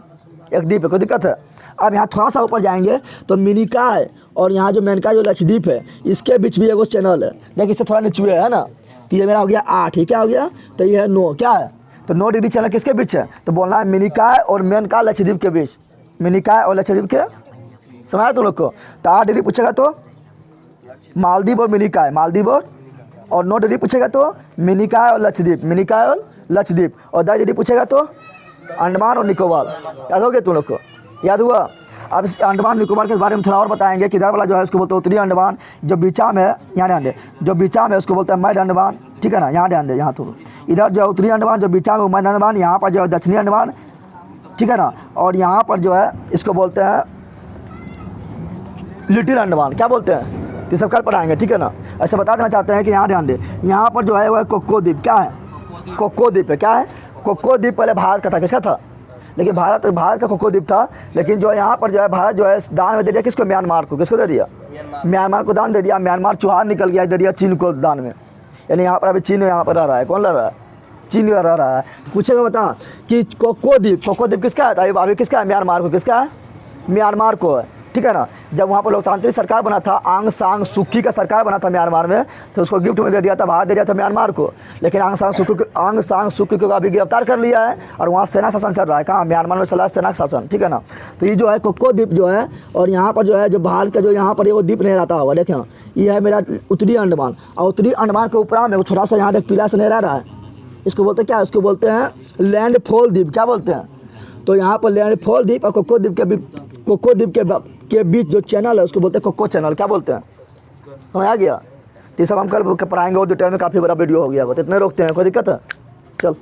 एक द्वीप है, कोई दिक्कत है। अब यहाँ थोड़ा सा ऊपर जाएंगे तो मिनिकॉय और यहाँ जो मेनका जो लक्षद्वीप है इसके बीच भी एगो चैनल है, देखिए इससे थोड़ा नीचे है ना। तो ये मेरा हो गया 8, ये क्या हो गया, तो ये है 9, क्या है, तो 9 डिग्री चैनल किसके बीच है, तो बोलना है मिनिकॉय और मेनका लक्षद्वीप के बीच, मिनिकॉय और लक्षद्वीप के, समझा तुम लोग को। तो 8 डिग्री पूछेगा तो मालदीव और मिनिकॉय, मालदीव और 9 डिग्री पूछेगा तो मिनिकॉय और लक्षद्वीप, मिनिकॉय और लक्षद्वीप, और 10 डिग्री पूछेगा तो अंडमान और निकोबार। याद हो गया तुम लोग को, याद हुआ। अब इस अंडमान निकोबार के बारे में थोड़ा और बताएंगे। किधर वाला जो है उसको बोलते हैं उत्तरी अंडमान, जो बीचा में है, यहाँ ध्यान दे, जो बीचा में उसको बोलते हैं मध्य अंडमान, ठीक है ना, यहाँ ध्यान दे, यहाँ तो इधर जो है उत्तरी अंडमान, जो बीचा में मध्य अंडमान, यहाँ पर जो है दक्षिणी अंडमान, ठीक है ना, और यहाँ पर जो है इसको बोलते हैं लिटिल अंडमान, क्या बोलते हैं, ये सब कल पढ़ाएंगे, ठीक है ना। ऐसे बता देना चाहते हैं कि यहाँ ध्यान दे, यहाँ पर जो है वो है कोको द्वीप, क्या है, कोको द्वीप है, क्या है, कोको द्वीप पहले भारत का था, किसका था, लेकिन भारत का कोको द्वीप था, लेकिन जो यहाँ पर जो है भारत जो है दान में दे दिया किसको, म्यांमार को, किसको दे दिया, म्यांमार को दान दे दिया। म्यांमार चुहार निकल गया, दे दिया चीन को दान में, यानी यहाँ पर अभी चीन यहाँ पर रह रहा है, कौन रह रहा है, चीन रह रहा है। पूछेगा बता कि कोको द्वीप किसका है, अभी किसका है, म्यांमार को, किसका है, म्यांमार को है, ठीक है ना। जब वहाँ पर लोकतांत्रिक सरकार बना था, आंग सांग सुकी का सरकार बना था म्यांमार में, तो उसको गिफ्ट में दे दिया था, भारत दे दिया था म्यांमार को। लेकिन आंग सांग सुकी को अभी गिरफ्तार कर लिया है और वहाँ सेना शासन चल रहा है, कहाँ, म्यांमार में चला है सेना शासन, ठीक है ना। तो ये जो है कोको द्वीप जो है, और यहाँ पर जो है जो भारत का जो यहाँ पर वो द्वीप नहीं रहता हुआ, देखें ये है मेरा उत्तरी अंडमान, और उत्तरी अंडमान के ऊपर में थोड़ा सा यहाँ एक पीला सा नहीं रह रहा है, इसको बोलते हैं क्या, इसको बोलते हैं लैंडफॉल द्वीप, क्या बोलते हैं। तो यहाँ पर लैंडफॉल द्वीप और कोको द्वीप के बीच जो चैनल है उसको बोलते हैं कोको चैनल, क्या बोलते हैं, समझ आ गया। तो ये सब हम कल पढ़ाएंगे, और डिटेल में काफ़ी बड़ा वीडियो हो गया, तो इतने रोकते हैं, कोई दिक्कत है, चल।